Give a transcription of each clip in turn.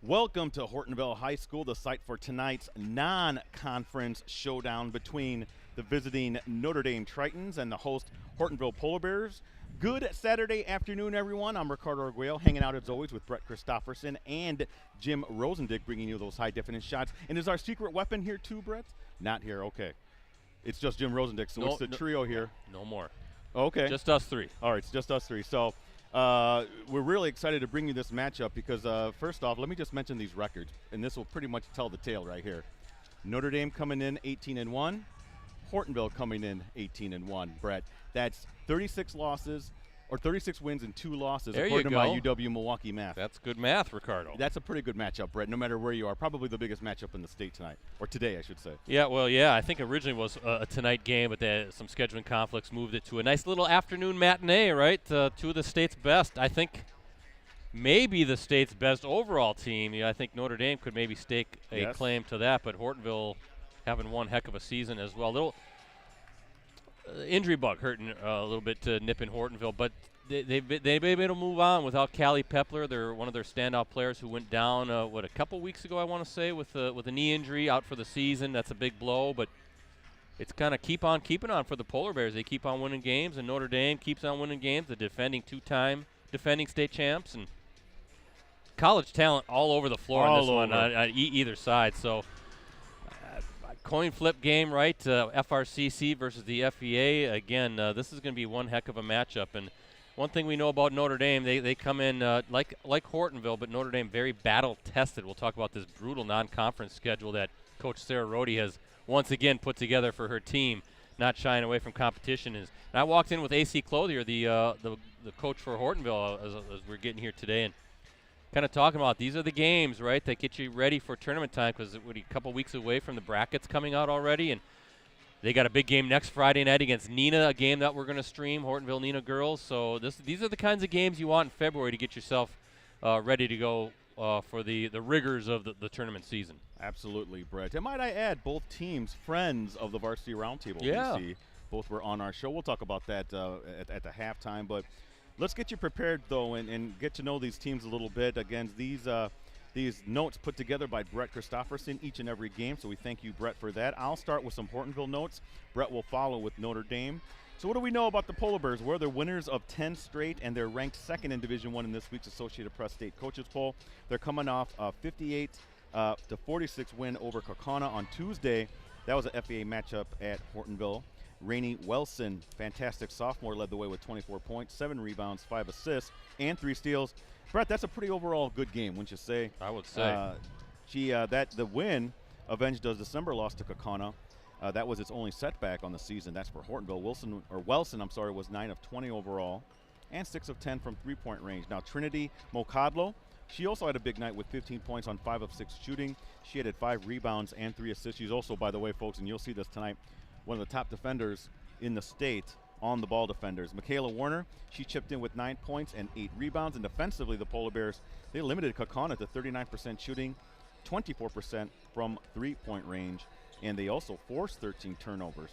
Welcome to Hortonville High School, the site for tonight's non-conference showdown between the visiting Notre Dame Tritons and the host Hortonville Polar Bears. Good Saturday afternoon, everyone. I'm Ricardo Arguello, hanging out as always with Brett Christopherson and Jim Rosandick, bringing you those high-definition shots. And is our secret weapon here too, Brett? Not here, okay. It's just Jim Rosandick, so it's the trio here. No more. Okay. Just us three. All right, it's just us three. So we're really excited to bring you this matchup because, first off, let me just mention these records, and this will pretty much tell the tale right here. Notre Dame coming in 18-1, Hortonville coming in 18-1. Brett, that's 36 losses or 36 wins and 2 losses There according to my you go. UW-Milwaukee math. That's good math, Ricardo. That's a pretty good matchup, Brett, no matter where you are. Probably the biggest matchup in the state tonight, or today, I should say. Yeah, well, I think originally was a tonight game, but some scheduling conflicts moved it to a nice little afternoon matinee, right? Two of the state's best. I think maybe the state's best overall team. I think Notre Dame could maybe stake a claim to that, but Hortonville having one heck of a season as well. Little injury bug hurting a little bit to nip in Hortonville, but they've been able to move on without Callie Pepler. They're one of their standout players who went down, a couple weeks ago, I want to say, with a knee injury, out for the season. That's a big blow, but it's kind of keep on keeping on for the Polar Bears. They keep on winning games, and Notre Dame keeps on winning games, the defending two-time defending state champs, and college talent all over the floor on this one on either side. So coin flip game, right? FRCC versus the FEA. Again, this is going to be one heck of a matchup. And one thing we know about Notre Dame, they come in like Hortonville, but Notre Dame very battle-tested. We'll talk about this brutal non-conference schedule that Coach Sarah Rohde has once again put together for her team, not shying away from competition. And I walked in with AC Clothier, the coach for Hortonville, as we're getting here today, and kind of talking about these are the games, right, that get you ready for tournament time, because we're a couple weeks away from the brackets coming out already, and they got a big game next Friday night against Neenah, a game that we're going to stream, Hortonville Neenah girls. So these are the kinds of games you want in February to get yourself ready to go for the rigors of the tournament season. Absolutely, Brett. And might I add, both teams friends of the Varsity Roundtable. Yeah. BC. Both were on our show. We'll talk about that at the halftime, but let's get you prepared, though, and get to know these teams a little bit. Again, these notes put together by Brett Christopherson each and every game, so we thank you, Brett, for that. I'll start with some Hortonville notes. Brett will follow with Notre Dame. So what do we know about the Polar Bears? Well, they're winners of 10 straight, and they're ranked second in Division I in this week's Associated Press State Coaches Poll. They're coming off a 58-46 win over Kaukauna on Tuesday. That was a FAA matchup at Hortonville. Rainey Welson, fantastic sophomore, led the way with 24 points, 7 rebounds, 5 assists, and 3 steals. Brett, that's a pretty overall good game, wouldn't you say? I would say. The win avenged a December loss to Kaukauna. That was its only setback on the season. That's for Hortonville. Welson, was 9 of 20 overall, and 6 of 10 from three-point range. Now Trinity Mokadlo, she also had a big night with 15 points on 5 of 6 shooting. She had 5 rebounds and 3 assists. She's also, by the way, folks, and you'll see this tonight, one of the top defenders in the state on the ball defenders. Michaela Warner, she chipped in with 9 points and 8 rebounds. And defensively, the Polar Bears, they limited Kaukauna to 39% shooting, 24% from three-point range, and they also forced 13 turnovers.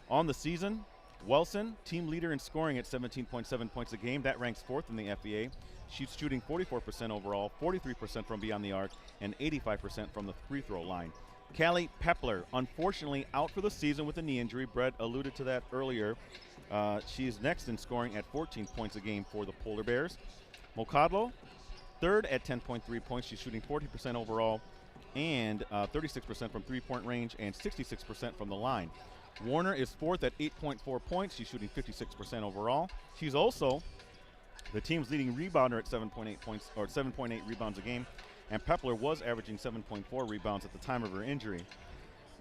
On the season, Welson, team leader in scoring at 17.7 points a game. That ranks 4th in the FEA. She's shooting 44% overall, 43% from beyond the arc, and 85% from the free throw line. Callie Pepler, unfortunately out for the season with a knee injury. Brett alluded to that earlier. She's next in scoring at 14 points a game for the Polar Bears. Mokadlo, 3rd at 10.3 points. She's shooting 40% overall and 36% from three-point range and 66% from the line. Warner is 4th at 8.4 points. She's shooting 56% overall. She's also the team's leading rebounder at 7.8 points, or 7.8 rebounds a game. And Pepler was averaging 7.4 rebounds at the time of her injury.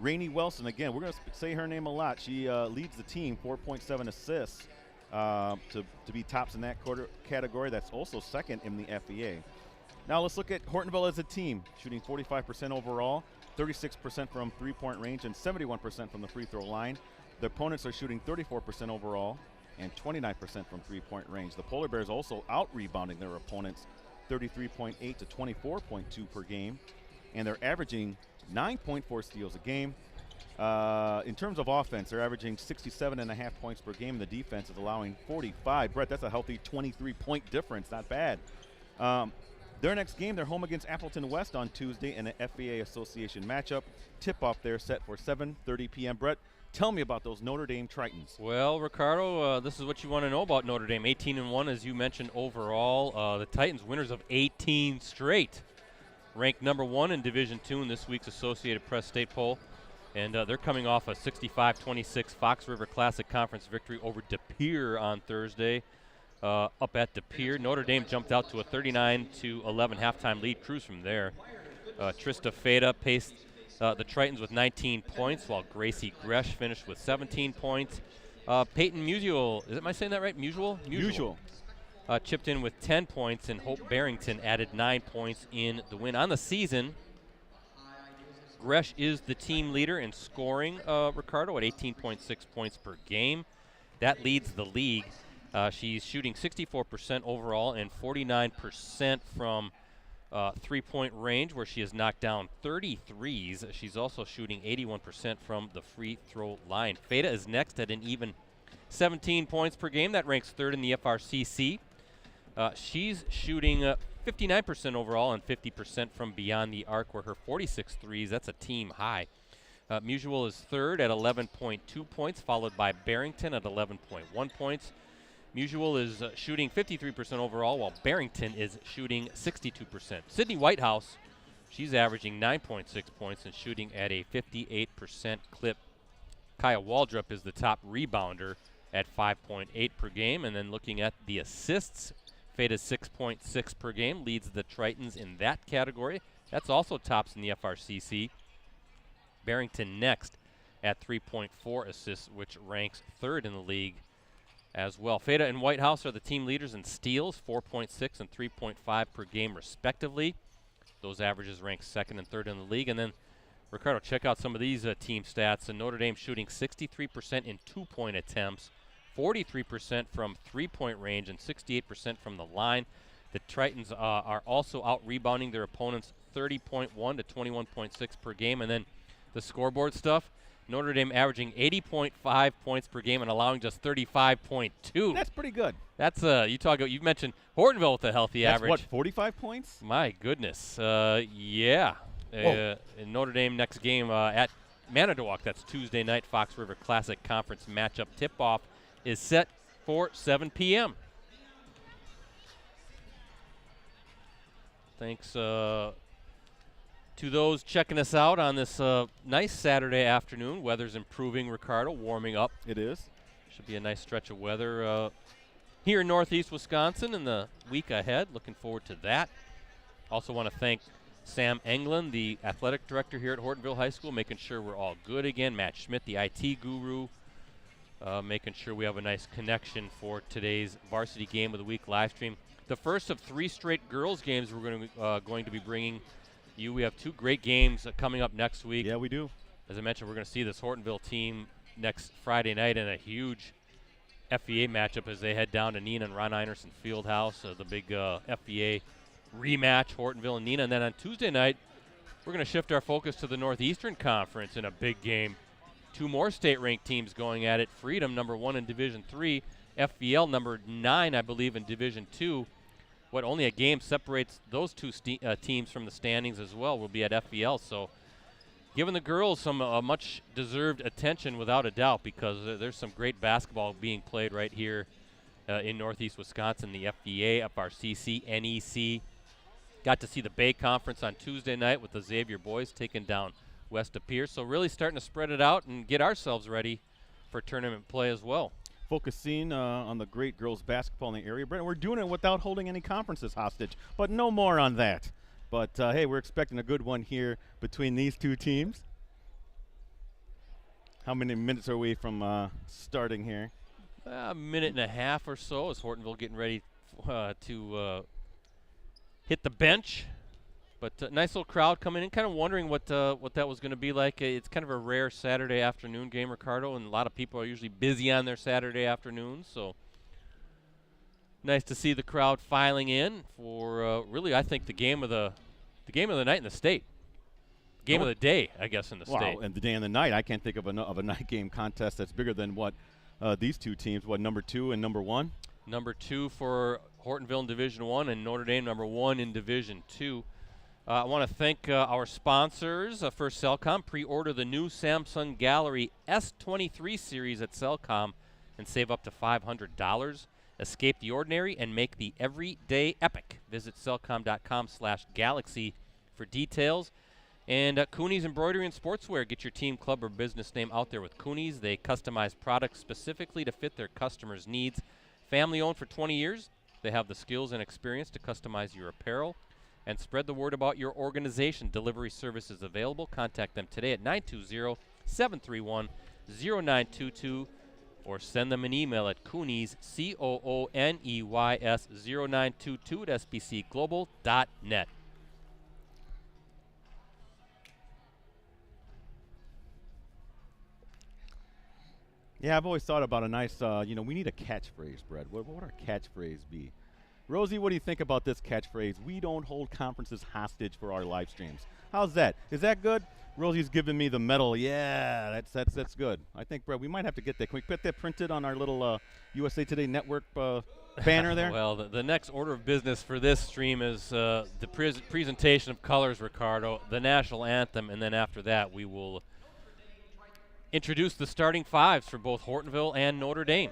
Rainey Welson, again, we're going to say her name a lot. She leads the team, 4.7 assists to be tops in that category. That's also second in the FEA. Now let's look at Hortonville as a team, shooting 45% overall, 36% from three-point range, and 71% from the free throw line. The opponents are shooting 34% overall and 29% from three-point range. The Polar Bears also out-rebounding their opponents, 33.8 to 24.2 per game, and they're averaging 9.4 steals a game. In terms of offense, they're averaging 67.5 points per game. The defense is allowing 45. Brett, that's a healthy 23-point difference. Not bad. Their next game, they're home against Appleton West on Tuesday in an FBA Association matchup. Tip-off there set for 7:30 p.m. Brett, tell me about those Notre Dame Tritons. Well, Ricardo, this is what you want to know about Notre Dame. 18-1, as you mentioned, overall. The Titans, winners of 18 straight, ranked number 1 in Division II in this week's Associated Press State poll. And they're coming off a 65-26 Fox River Classic Conference victory over De Pere on Thursday. Up at De Pere, Notre Dame jumped out to a 39-11 halftime lead. Cruise from there. Trista Feda paced the Tritons with 19 points, while Gracie Gresh finished with 17 points. Peyton Musial, am I saying that right? Musial chipped in with 10 points, and Hope Barrington added 9 points in the win. On the season, Gresh is the team leader in scoring, Ricardo, at 18.6 points per game. That leads the league. She's shooting 64% overall and 49% from three-point range, where she has knocked down 33s. She's also shooting 81% from the free throw line. Feda is next at an even 17 points per game. That ranks third in the FRCC. She's shooting 59% overall and 50% from beyond the arc, where her 46 threes, that's a team high. Musial is third at 11.2 points, followed by Barrington at 11.1 points. Musial is shooting 53% overall, while Barrington is shooting 62%. Sydney Whitehouse, she's averaging 9.6 points and shooting at a 58% clip. Kaya Waldrop is the top rebounder at 5.8 per game. And then looking at the assists, Feda's 6.6 per game leads the Tritons in that category. That's also tops in the FRCC. Barrington next at 3.4 assists, which ranks third in the league as well. Feda and Whitehouse are the team leaders in steals, 4.6 and 3.5 per game respectively. Those averages rank second and third in the league. And then, Ricardo, check out some of these team stats. And Notre Dame shooting 63% in two-point attempts, 43% from three-point range, and 68% from the line. The Tritons are also out-rebounding their opponents 30.1 to 21.6 per game. And then the scoreboard stuff, Notre Dame averaging 80.5 points per game and allowing just 35.2. That's pretty good. That's you mentioned Hortonville with a healthy average. That's what, 45 points? My goodness. Yeah. In Notre Dame next game at Manitowoc. That's Tuesday night, Fox River Classic Conference matchup. Tip-off is set for 7 p.m. Thanks to those checking us out on this nice Saturday afternoon. Weather's improving, Ricardo, warming up. It is. Should be a nice stretch of weather here in northeast Wisconsin in the week ahead. Looking forward to that. Also want to thank Sam Englund, the athletic director here at Hortonville High School, making sure we're all good again. Matt Schmidt, the IT guru, making sure we have a nice connection for today's varsity game of the week live stream. The first of 3 straight girls games we're going to be bringing you. We have 2 great games coming up next week. Yeah, we do. As I mentioned, we're going to see this Hortonville team next Friday night in a huge FVA matchup as they head down to Neenah and Ron Einerson Fieldhouse, the big FVA rematch, Hortonville and Neenah. And then on Tuesday night, we're going to shift our focus to the Northeastern Conference in a big game. 2 more state-ranked teams going at it. Freedom, number 1 in Division III. FVL, number 9, I believe, in Division II. Only a game separates those 2 teams from the standings as well. We'll be at FVL. So giving the girls some much-deserved attention without a doubt, because there's some great basketball being played right here in northeast Wisconsin. The FVA, FRCC, NEC. Got to see the Bay Conference on Tuesday night with the Xavier boys taking down West De Pere. So really starting to spread it out and get ourselves ready for tournament play as well. Focusing on the great girls basketball in the area. Brent, we're doing it without holding any conferences hostage, but no more on that. But, hey, we're expecting a good one here between these 2 teams. How many minutes are we from starting here? A minute and a half or so as Hortonville getting ready to hit the bench. But nice little crowd coming in, kind of wondering what that was going to be like. It's kind of a rare Saturday afternoon game, Ricardo, and a lot of people are usually busy on their Saturday afternoons. So nice to see the crowd filing in for really, I think, the game of the night in the state. Game of the day, I guess, in the state. Wow, and the day and the night. I can't think of a night game contest that's bigger than what these 2 teams. What, number 2 and number 1? number 2 for Hortonville in Division 1 and Notre Dame number 1 in Division 2. I want to thank our sponsors. First, Cellcom. Pre-order the new Samsung Gallery S23 series at Cellcom and save up to $500. Escape the ordinary and make the everyday epic. Visit cellcom.com/galaxy for details. And Cooney's Embroidery and Sportswear. Get your team, club, or business name out there with Cooney's. They customize products specifically to fit their customers' needs. Family-owned for 20 years, they have the skills and experience to customize your apparel. And spread the word about your organization. Delivery service is available. Contact them today at 920-731-0922 or send them an email at Cooney's, COONEYS 0922 at sbcglobal.net. Yeah, I've always thought about a nice, we need a catchphrase, Brett. What would our catchphrase be? Rosie, what do you think about this catchphrase? We don't hold conferences hostage for our live streams. How's that? Is that good? Rosie's giving me the medal. Yeah, that's good. I think, Brett, we might have to get that. Can we put that printed on our little USA Today Network banner there? Well, the next order of business for this stream is the presentation of colors, Ricardo, the national anthem, and then after that we will introduce the starting fives for both Hortonville and Notre Dame.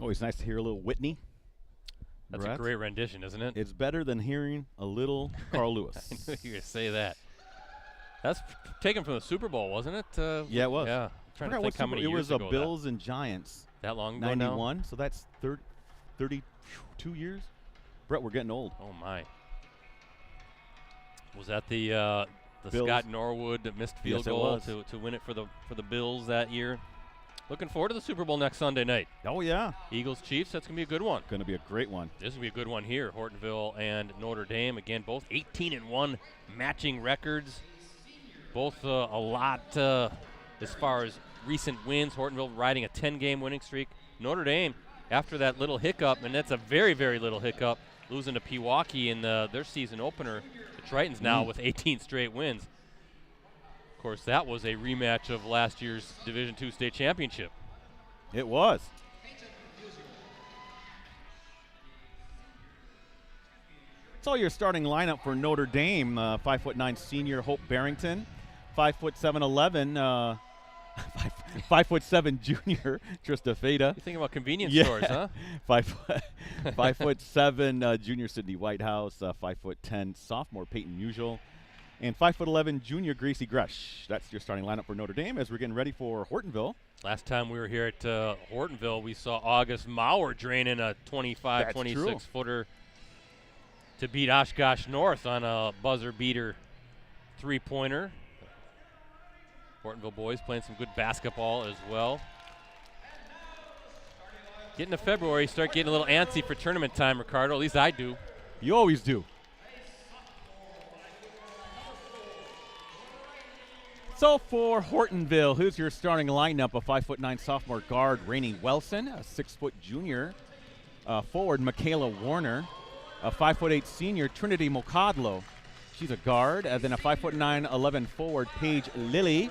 Always nice to hear a little Whitney. That's Brett. a great rendition, isn't it? It's better than hearing a little Carl Lewis. I knew you were going to say that. That's taken from the Super Bowl, wasn't it? Yeah, it was. Yeah. Trying to think how many it years was ago Bills and Giants. That long ago 91. now? So that's 32 years. Brett, we're getting old. Oh, my. Was that the Bills. Scott Norwood that missed field goal to win it for the Bills that year? Looking forward to the Super Bowl next Sunday night. Oh, yeah. Eagles-Chiefs, that's going to be a good one. Going to be a great one. This is going to be a good one here. Hortonville and Notre Dame, again, both 18-1 matching records. Both a lot as far as recent wins. Hortonville riding a 10-game winning streak. Notre Dame, after that little hiccup, and that's a very, very little hiccup, losing to Pewaukee in their season opener. The Tritons now with 18 straight wins. Of course, that was a rematch of last year's Division II state championship. It was. So your starting lineup for Notre Dame, 5'9" senior Hope Barrington, 5'7" 5'7" junior Trista Feda. You're thinking about convenience Yeah. stores, huh? 5'7" junior Sydney Whitehouse, 5'10" sophomore Peyton Musial, and 5'11" junior Gracie Gresh. That's your starting lineup for Notre Dame as we're getting ready for Hortonville. Last time we were here at Hortonville, we saw August Maurer draining a 25, 26-footer to beat Oshkosh North on a buzzer beater three-pointer. Hortonville boys playing some good basketball as well. Getting to February, start getting a little antsy for tournament time, Ricardo. At least I do. You always do. So for Hortonville, who's your starting lineup? A 5'9" sophomore guard, Rainey Wilson, a 6-foot junior forward, Michaela Warner, a 5'8" senior, Trinity Mokadlo. She's a guard. Then a 5'9", 11 forward, Paige Lilly.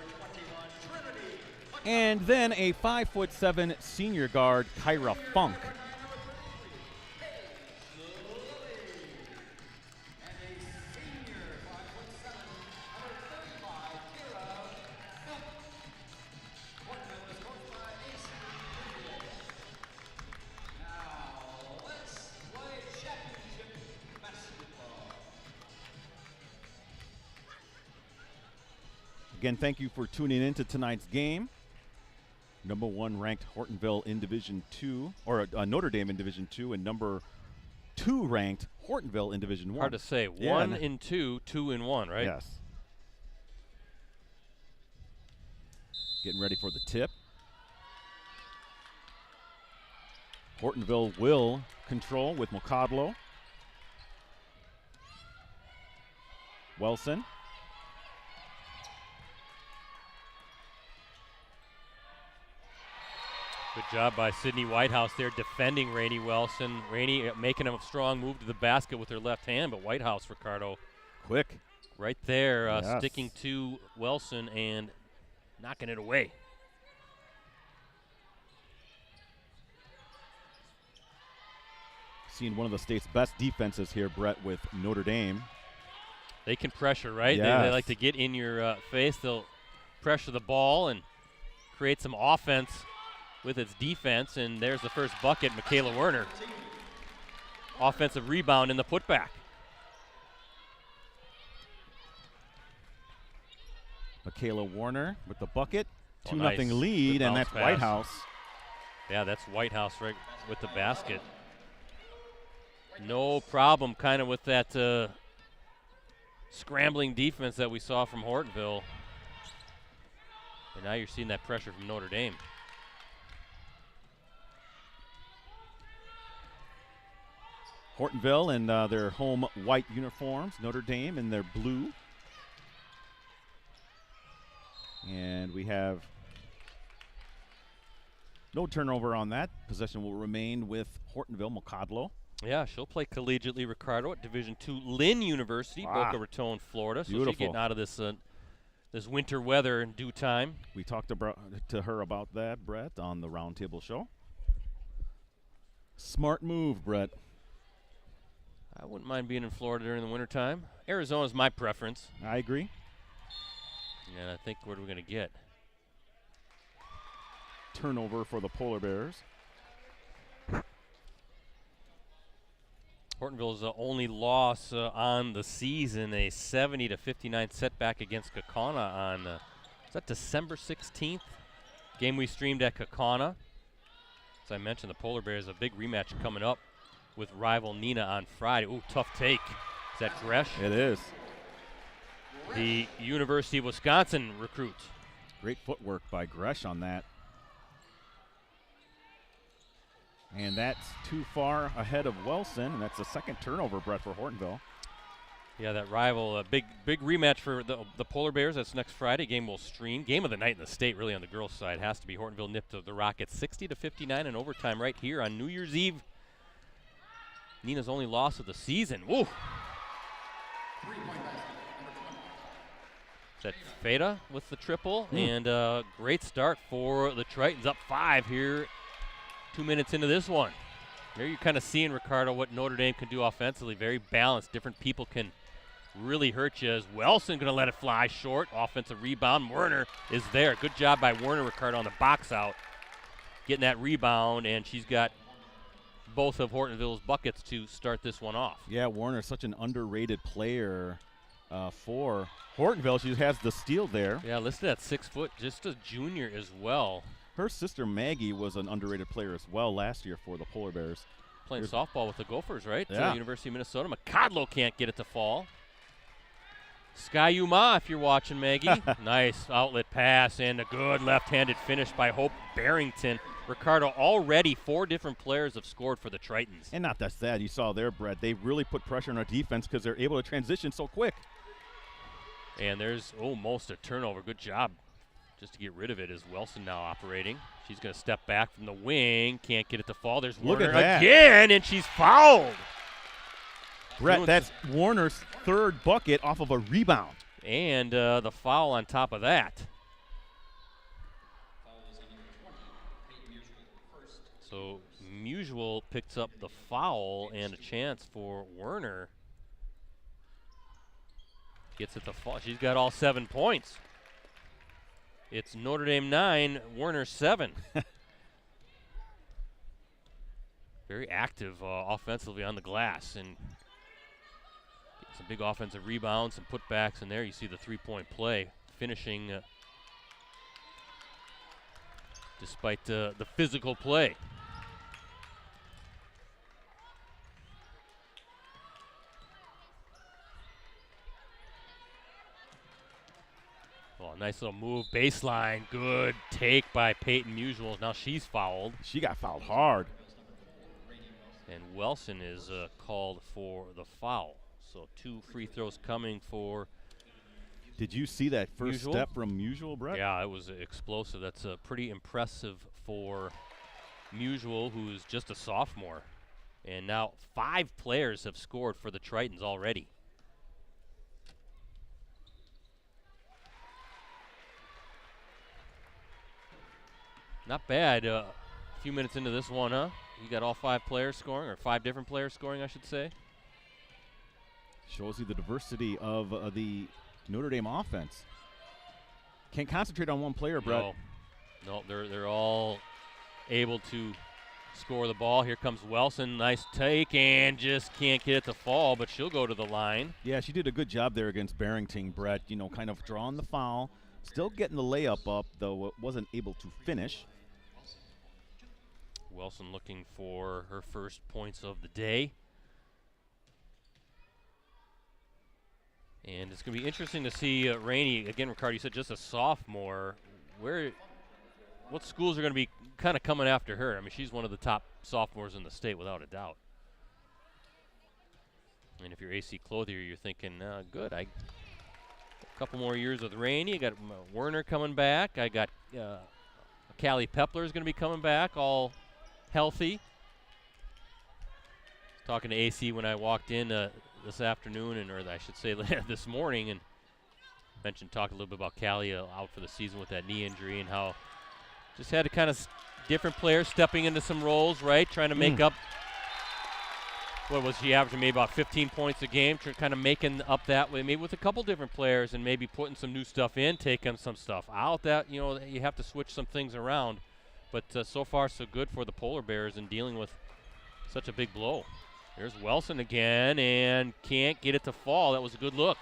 And then a 5'7" senior guard, Kyra Funk. Again, thank you for tuning in to tonight's game. Number 1 ranked Hortonville in Division 2, or Notre Dame in Division 2, and number 2 ranked Hortonville in Division 1. Hard to say. Yeah. 1 in 2, 2 in 1, right? Yes. Getting ready for the tip. Hortonville will control with Mokadlo. Wilson. Good job by Sydney Whitehouse there defending Rainey Wilson. Rainey making a strong move to the basket with her left hand, but Whitehouse, Ricardo, Quick. right there Yes. sticking to Wilson and knocking it away. Seeing one of the state's best defenses here, Brett, with Notre Dame. They can pressure, right? Yes. They like to get in your face. They'll pressure the ball and create some offense with its defense, and there's the first bucket, Michaela Werner. Offensive rebound in the putback. Michaela Warner with the bucket. Oh, 2-0 nice. lead, Good and bounce that's pass. Whitehouse. Yeah, that's Whitehouse right with the basket. No problem kind of with that scrambling defense that we saw from Hortonville. And now you're seeing that pressure from Notre Dame. Hortonville in their home white uniforms. Notre Dame in their blue. And we have no turnover on that. Possession will remain with Hortonville. Mokadlo. Yeah, she'll play collegiately, Ricardo, at Division II Lynn University, Boca Raton, Florida. So Beautiful. she's getting out of this this winter weather in due time. We talked to her about that, Brett, on the Roundtable Show. Smart move, Brett. I wouldn't mind being in Florida during the wintertime. Arizona's my preference. I agree. And I think what are we going to get? Turnover for the Polar Bears. Hortonville's only loss on the season, a 70-59 setback against Kaukauna on, is that December 16th? Game we streamed at Kaukauna. As I mentioned, the Polar Bears, a big rematch coming up with rival Neenah on Friday. Ooh, tough take. Is that Gresh? It is. The University of Wisconsin recruit. Great footwork by Gresh on that. And that's too far ahead of Wilson, and that's the second turnover, Brett, for Hortonville. Yeah, that rival, a big rematch for the Polar Bears. That's next Friday. Game will stream. Game of the night in the state, really, on the girls' side. Has to be Hortonville nipped the Rockets 60-59 in overtime right here on New Year's Eve. Neenah's only loss of the season. Woo! Is that Feta with the triple? And great start for the Tritons, up 5 here 2 minutes into this one. There you're kind of seeing, Ricardo, what Notre Dame can do offensively. Very balanced. Different people can really hurt you. As Wilson going to let it fly short. Offensive rebound. Werner is there. Good job by Werner, Ricardo, on the box out. Getting that rebound, and she's got both of Hortonville's buckets to start this one off. Yeah, Werner's such an underrated player for Hortonville. She has the steal there. Yeah, listed at 6 foot, just a junior as well. Her sister Maggie was an underrated player as well last year for the Polar Bears. Playing softball with the Gophers, right? Yeah. University of Minnesota. McCodlow can't get it to fall. Sky Yuma, if you're watching, Maggie. Nice outlet pass and a good left-handed finish by Hope Barrington. Ricardo, already 4 different players have scored for the Tritons. And not that sad. You saw there, Brett. They really put pressure on our defense because they're able to transition so quick. And there's almost a turnover. Good job just to get rid of it. Is Wilson now operating. She's going to step back from the wing. Can't get it to fall. There's Look Werner at that. again, and she's fouled. Brett, that's Warner's 3rd bucket off of a rebound. And the foul on top of that. So Musial picks up the foul and a chance for Werner. Gets it to fall. She's got all 7 points. It's Notre Dame 9, Werner 7. Very active offensively on the glass, and some big offensive rebounds, some putbacks in there. You see the 3-point play, finishing despite the physical play. Oh, nice little move, baseline, good take by Peyton Musial. Now she's fouled. She got fouled hard. And Wilson is called for the foul. So 2 free throws coming for. Did you see that first Musial? step from Musial, Brett? Yeah, it was explosive. That's pretty impressive for Musial, who's just a sophomore. And now 5 players have scored for the Tritons already. Not bad. A few minutes into this one, huh? You got all 5 players scoring, or 5 different players scoring, I should say. Shows you the diversity of the Notre Dame offense. Can't concentrate on one player, Brett. No, they're all able to score the ball. Here comes Wilson, nice take, and just can't get it to fall, but she'll go to the line. Yeah, she did a good job there against Barrington, Brett. You know, kind of drawing the foul, still getting the layup up, though wasn't able to finish. Wilson looking for her first points of the day. And it's going to be interesting to see Rainey, again, Ricardo, you said just a sophomore. What schools are going to be kind of coming after her? I mean, she's one of the top sophomores in the state without a doubt. And if you're AC Clothier, you're thinking, good, a couple more years with Rainey. I got Werner coming back. I got Callie Pepler is going to be coming back, all healthy. Talking to AC when I walked in this afternoon, or I should say this morning, and talked a little bit about Callie out for the season with that knee injury, and how just had to kind of different players stepping into some roles, right? Trying to make up. What was she averaging? Maybe about 15 points a game, kind of making up that way, maybe with a couple different players, and maybe putting some new stuff in, taking some stuff out. That you have to switch some things around. But so far, so good for the Polar Bears in dealing with such a big blow. Here's Wilson again, and can't get it to fall. That was a good look.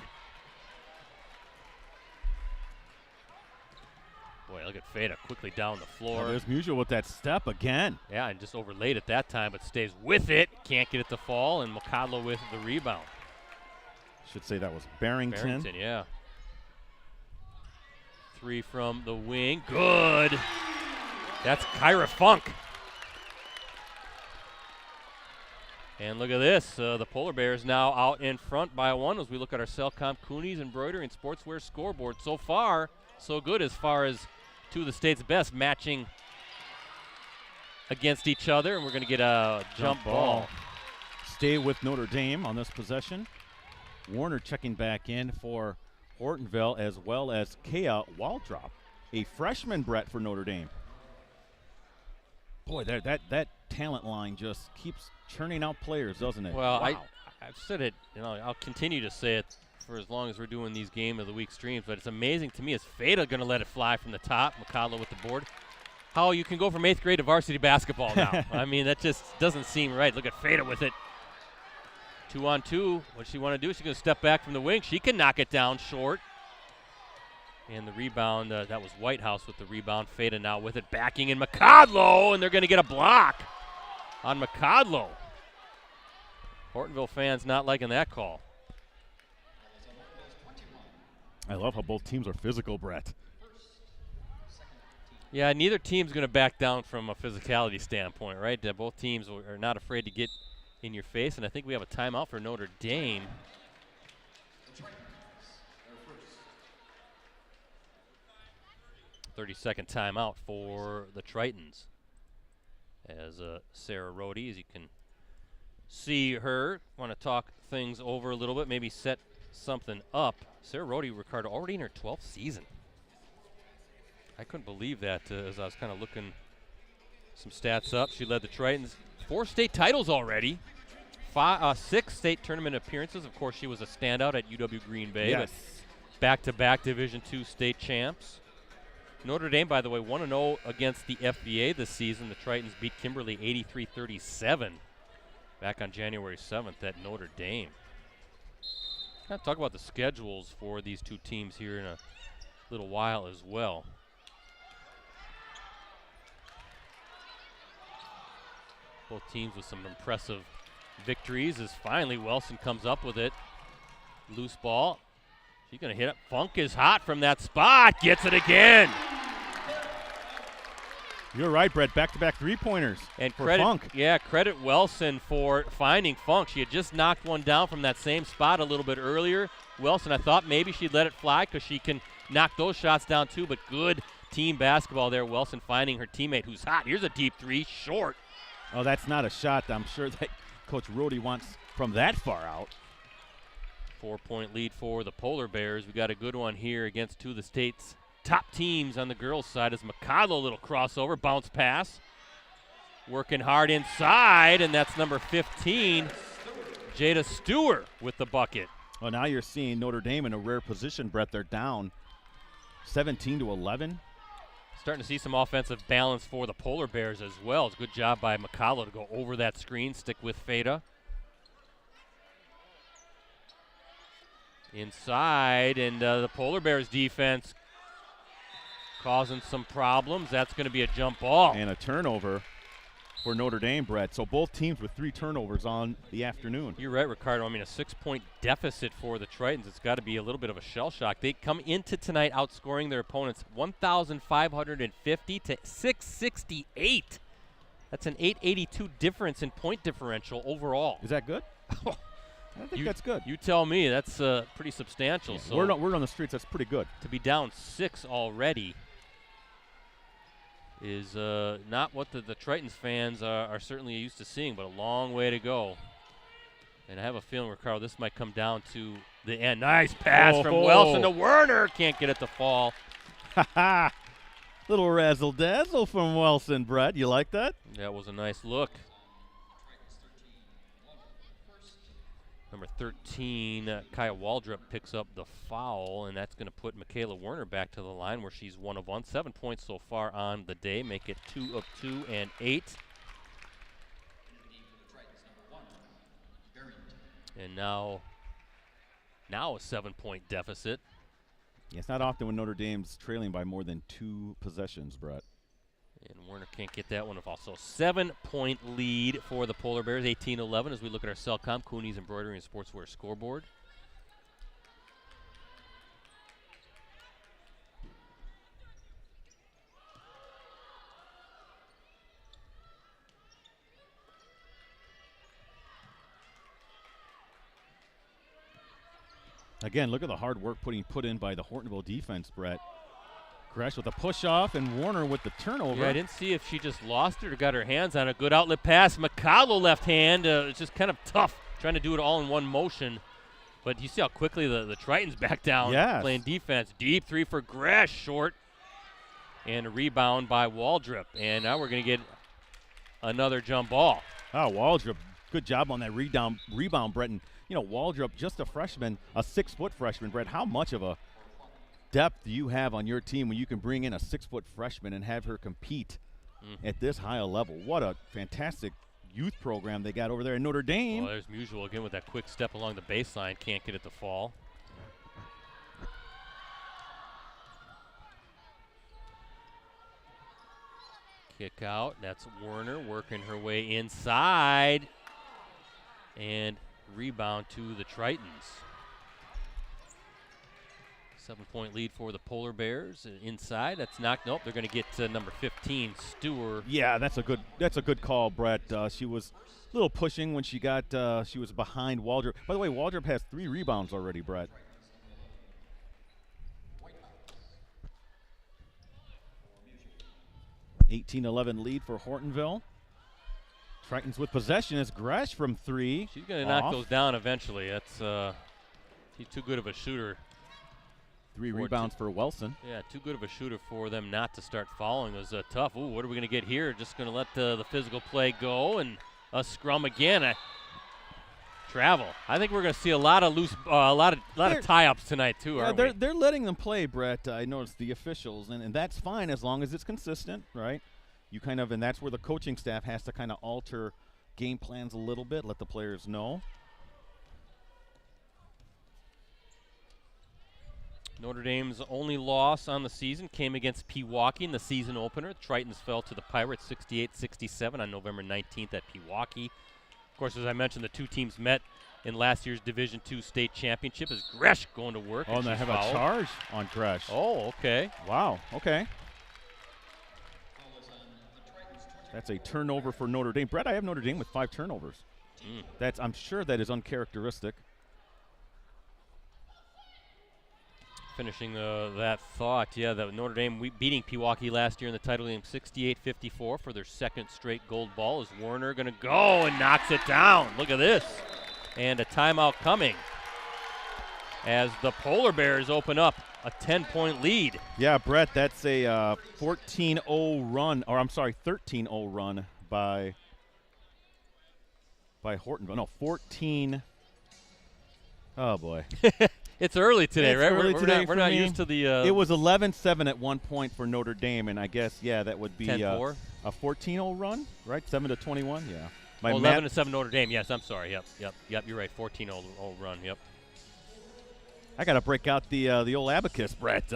Boy, look at Feda quickly down the floor. There's Musial with that step again. Yeah, and just overlaid at that time, but stays with it. Can't get it to fall, and Makadlo with the rebound. Should say that was Barrington. Barrington, yeah. 3 from the wing. Good. That's Kyra Funk. And look at this. The Polar Bears now out in front by 1 as we look at our Cellcom Coonies Embroidery and Sportswear scoreboard. So far, so good as far as two of the state's best matching against each other. And we're going to get a jump ball. Stay with Notre Dame on this possession. Warner checking back in for Hortonville, as well as Kea Waldrop, a freshman, Brett, for Notre Dame. Boy, that talent line just keeps churning out players, doesn't it? Well, wow. I've said it, I'll continue to say it for as long as we're doing these Game of the Week streams, but it's amazing to me. Is Feda going to let it fly from the top? Makadlo with the board. How you can go from 8th grade to varsity basketball now. I mean, that just doesn't seem right. Look at Feda with it. 2-on-2. What's she want to do? She's going to step back from the wing. She can knock it down short. And the rebound, that was Whitehouse with the rebound. Feda now with it, backing in Makadlo, and they're going to get a block on Makadlo. Hortonville fans not liking that call. I love how both teams are physical, Brett. Yeah, neither team's going to back down from a physicality standpoint, right? Both teams are not afraid to get in your face, and I think we have a timeout for Notre Dame. "30-second timeout for the Tritons." As Sarah Rohde, as you can see her, want to talk things over a little bit, maybe set something up. Sarah Rohde, Ricardo, already in her 12th season. I couldn't believe that as I was kind of looking some stats up. She led the Tritons 4 state titles already. 6 state tournament appearances. Of course, she was a standout at UW Green Bay. Yes. But back-to-back Division II state champs. Notre Dame, by the way, 1-0 against the FBA this season. The Tritons beat Kimberly 83-37 back on January 7th at Notre Dame. I'll talk about the schedules for these two teams here in a little while as well. Both teams with some impressive victories as finally Wilson comes up with it. Loose ball. She's going to hit it. Funk is hot from that spot. Gets it again. You're right, Brett. Back-to-back three-pointers And for credit, Funk. yeah, credit Wilson for finding Funk. She had just knocked one down from that same spot a little bit earlier. Wilson, I thought maybe she'd let it fly because she can knock those shots down too, but good team basketball there. Wilson finding her teammate who's hot. Here's a deep three, short. Oh, that's not a shot I'm sure that Coach Rohde wants from that far out. 4-point lead for the Polar Bears. We got a good one here against two of the state's top teams on the girls' side as Makadlo, a little crossover, bounce pass. Working hard inside, and that's number 15, Jada Stewart with the bucket. Well, now you're seeing Notre Dame in a rare position, Brett. They're down 17-11. Starting to see some offensive balance for the Polar Bears as well. It's a good job by Makadlo to go over that screen, stick with Feda. Inside, and the Polar Bears defense causing some problems. That's going to be a jump ball. And a turnover for Notre Dame, Brett. So both teams with 3 turnovers on the afternoon. You're right, Ricardo. I mean, a 6-point deficit for the Tritons. It's got to be a little bit of a shell shock. They come into tonight outscoring their opponents 1,550 to 668. That's an 882 difference in point differential overall. Is that good? I think that's good. You tell me. That's pretty substantial. Yeah, so word on the streets, that's pretty good. to be down 6 already is not what the Tritons fans are certainly used to seeing, but a long way to go. And I have a feeling, Ricardo, this might come down to the end. Nice pass from Wilson to Werner. Can't get it to fall. Ha-ha. Little razzle-dazzle from Wilson, Brett. You like that? That was a nice look. Number 13, Kaya Waldrop picks up the foul, and that's going to put Michaela Werner back to the line where she's 1 of 1. 7 points so far on the day, make it 2 of 2 and 8. And now a 7-point deficit. Yeah, it's not often when Notre Dame's trailing by more than 2 possessions, Brett. And Werner can't get that one off. Also, 7-point lead for the Polar Bears, 18-11, as we look at our Cellcom, Cooney's Embroidery and Sportswear scoreboard. Again, look at the hard work put in by the Hortonville defense, Brett. Gresh with a push-off and Warner with the turnover. Yeah, I didn't see if she just lost it or got her hands on a good outlet pass. McCallow left hand. It's just kind of tough trying to do it all in one motion. But you see how quickly the Tritons back down playing defense. Deep three for Gresh, short. And a rebound by Waldrop. And now we're going to get another jump ball. Oh, Waldrop, good job on that rebound, Brett. And, you know, Waldrop, just a freshman, a 6-foot freshman, Brett. How much of a depth do you have on your team when you can bring in a 6-foot freshman and have her compete at this high a level? What a fantastic youth program they got over there in Notre Dame. Well, there's Musial again with that quick step along the baseline. Can't get it to fall. Kick out. That's Werner working her way inside. And rebound to the Tritons. 7-point lead for the Polar Bears. Inside, that's knocked. Nope, they're going to get to number 15, Stewart. Yeah, that's a good call, Brett. She was a little pushing when she was behind Waldrop. By the way, Waldrop has 3 rebounds already, Brett. (18-11) lead for Hortonville. Tritons with possession as Gresh from 3. She's going to knock those down eventually. That's she's too good of a shooter. 3 rebounds for Wilson. Yeah, too good of a shooter for them not to start fouling. It was tough. Ooh, what are we going to get here? Just going to let the physical play go and a scrum again. Travel. I think we're going to see a lot of tie-ups tonight too. Yeah, they're letting them play, Brett. I noticed the officials, and that's fine as long as it's consistent, right? You kind of, and that's where the coaching staff has to kind of alter game plans a little bit, let the players know. Notre Dame's only loss on the season came against Pewaukee in the season opener. The Tritons fell to the Pirates 68-67 on November 19th at Pewaukee. Of course, as I mentioned, the two teams met in last year's Division II state championship. As Gresh going to work. Oh, and they have a charge on Gresh. Oh, okay. Wow, okay. That's a turnover for Notre Dame. Brett, I have Notre Dame with 5 turnovers. I'm sure that is uncharacteristic. Finishing that thought, yeah, that Notre Dame beating Pewaukee last year in the title game 68-54 for their second straight gold ball. Is Werner going to go and knocks it down? Look at this. And a timeout coming as the Polar Bears open up a 10-point lead. Yeah, Brett, that's a 13-0 run by Hortonville. No, 14. Oh, boy. It's early today, it's right? Early today we're not used to the. It was 11-7 at one point for Notre Dame, and I guess that would be 10-4. A 14-0 run, right? 7-21, yeah. 11-7 Notre Dame. Yes, I'm sorry. Yep. You're right. 14-0 run. Yep. I got to break out the old abacus, Brett.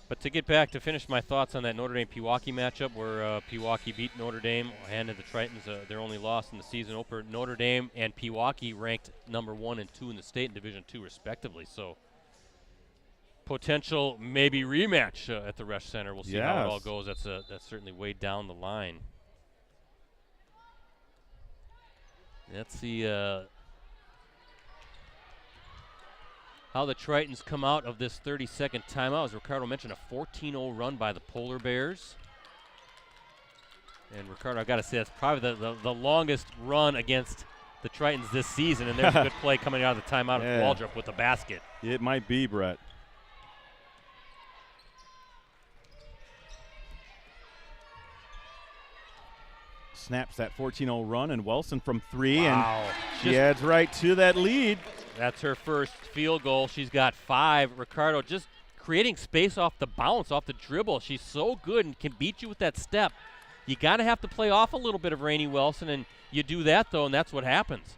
But to get back to finish my thoughts on that Notre Dame-Pewaukee matchup where Pewaukee beat Notre Dame, handed the Tritons their only loss in the season opener. Notre Dame and Pewaukee ranked number 1 and 2 in the state in Division II respectively. So potential maybe rematch at the Resch Center. We'll see how it all goes. That's certainly way down the line. Let's see how the Tritons come out of this 30-second timeout. As Ricardo mentioned, a 14-0 run by the Polar Bears. And Ricardo, I've got to say, that's probably the longest run against the Tritons this season. And there's a good play coming out of the timeout of Waldrop with the basket. It might be, Brett. Snaps that 14-0 run, and Wilson from 3, and she adds right to that lead. That's her first field goal. She's got 5. Ricardo just creating space off the bounce, off the dribble. She's so good and can beat you with that step. You got to have to play off a little bit of Rainey Wilson, and you do that, though, and that's what happens.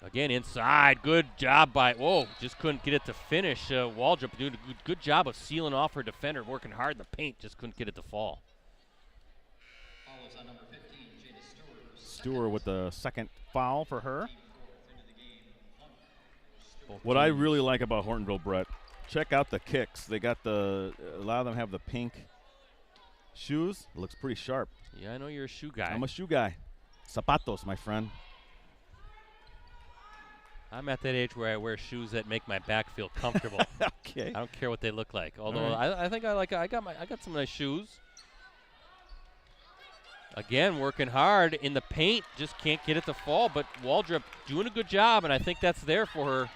Again, inside. Good job by, just couldn't get it to finish. Waldrop doing a good job of sealing off her defender, working hard in the paint, just couldn't get it to fall. Stewart with the second foul for her. What I really like about Hortonville, Brett, check out the kicks. They got a lot of them have the pink shoes. It looks pretty sharp. Yeah, I know you're a shoe guy. I'm a shoe guy. Zapatos, my friend. I'm at that age where I wear shoes that make my back feel comfortable. Okay. I don't care what they look like. Although right. I think I got some nice shoes. Again, working hard in the paint, just can't get it to fall. But Waldrop doing a good job, and I think that's there for her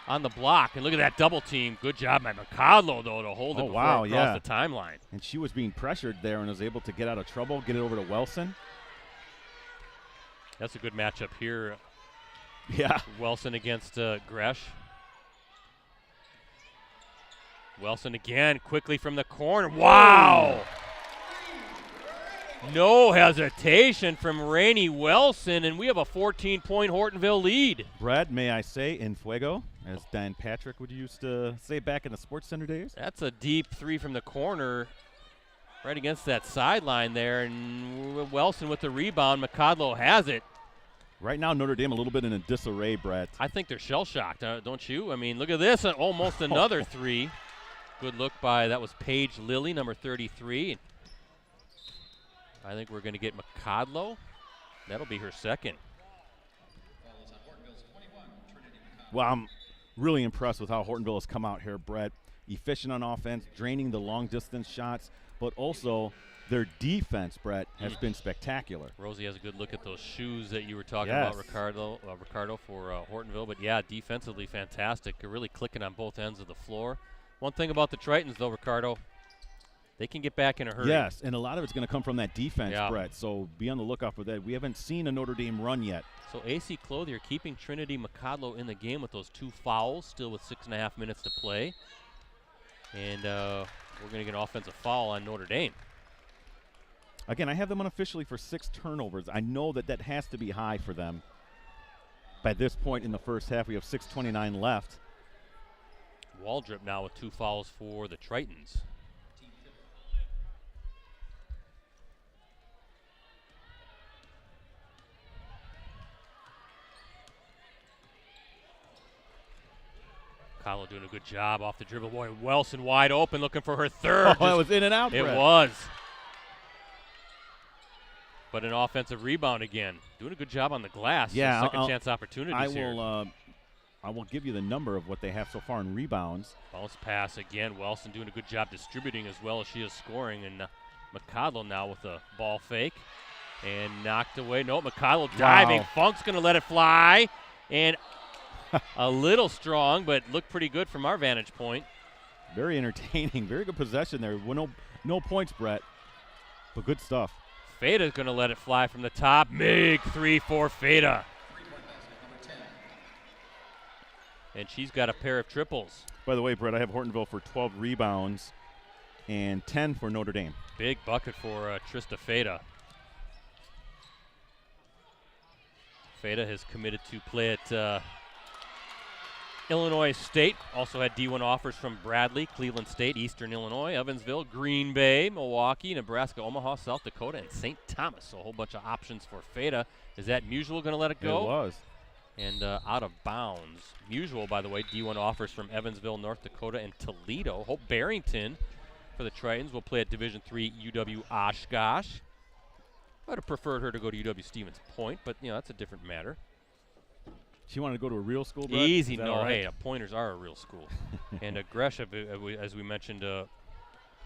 on the block. And look at that double team. Good job by McCodlow, though, to hold it before it crossed the timeline. And she was being pressured there and was able to get out of trouble, get it over to Wilson. That's a good matchup here. Yeah. Wilson against Gresh. Wilson again, quickly from the corner. Wow! No hesitation from Rainey Wilson, and we have a 14-point Hortonville lead. Brad, may I say, en fuego, as Dan Patrick would used to say back in the Sports Center days. That's a deep three from the corner, right against that sideline there, and Wilson with the rebound. McCodlow has it. Right now, Notre Dame a little bit in a disarray, Brett. I think they're shell-shocked, don't you? I mean, look at this, almost another three. Good look by, that was Paige Lilly, number 33. I think we're going to get McCodlow. That'll be her second. Well, I'm really impressed with how Hortonville has come out here, Brett. Efficient on offense, draining the long-distance shots, but also their defense, Brett, has been spectacular. Rosie has a good look at those shoes that you were talking about, Ricardo for Hortonville. But, yeah, defensively fantastic. They're really clicking on both ends of the floor. One thing about the Tritons, though, Ricardo, they can get back in a hurry. Yes, and a lot of it's going to come from that defense, Brett. So be on the lookout for that. We haven't seen a Notre Dame run yet. So AC Clothier keeping Trinity McCodlow in the game with those 2 fouls, still with 6.5 minutes to play. And we're going to get an offensive foul on Notre Dame. Again, I have them unofficially for 6 turnovers. I know that has to be high for them. By this point in the first half, we have 6:29 left. Waldrop now with 2 fouls for the Tritons. Kahlo doing a good job off the dribble. Boy, Wilson wide open, looking for her third. Oh, it was in and out, It Brett. was. But an offensive rebound again. Doing a good job on the glass. Yeah, second chance opportunities here. I will give you the number of what they have so far in rebounds. Bounce pass again. Wilson doing a good job distributing as well as she is scoring. And McCodlow now with a ball fake. And knocked away. No, McCodlow diving. Wow. Funk's going to let it fly. And a little strong, but looked pretty good from our vantage point. Very entertaining. Very good possession there. Well, no points, Brett, but good stuff. Fada's going to let it fly from the top. Big 3 for Fada. And she's got a pair of triples. By the way, Brett, I have Hortonville for 12 rebounds and 10 for Notre Dame. Big bucket for Trista Fada. Fada has committed to play at Illinois State. Also had D1 offers from Bradley, Cleveland State, Eastern Illinois, Evansville, Green Bay, Milwaukee, Nebraska, Omaha, South Dakota, and St. Thomas. So a whole bunch of options for Fada. Is that Musial going to let it go? It was. And out of bounds. Musial, by the way, D1 offers from Evansville, North Dakota, and Toledo. Hope Barrington for the Tritons will play at Division III UW Oshkosh. I would have preferred her to go to UW Stevens Point, but, that's a different matter. She wanted to go to a real school, Brett? Easy, no. Right? Hey, Pointers are a real school. And Gresh, as we mentioned,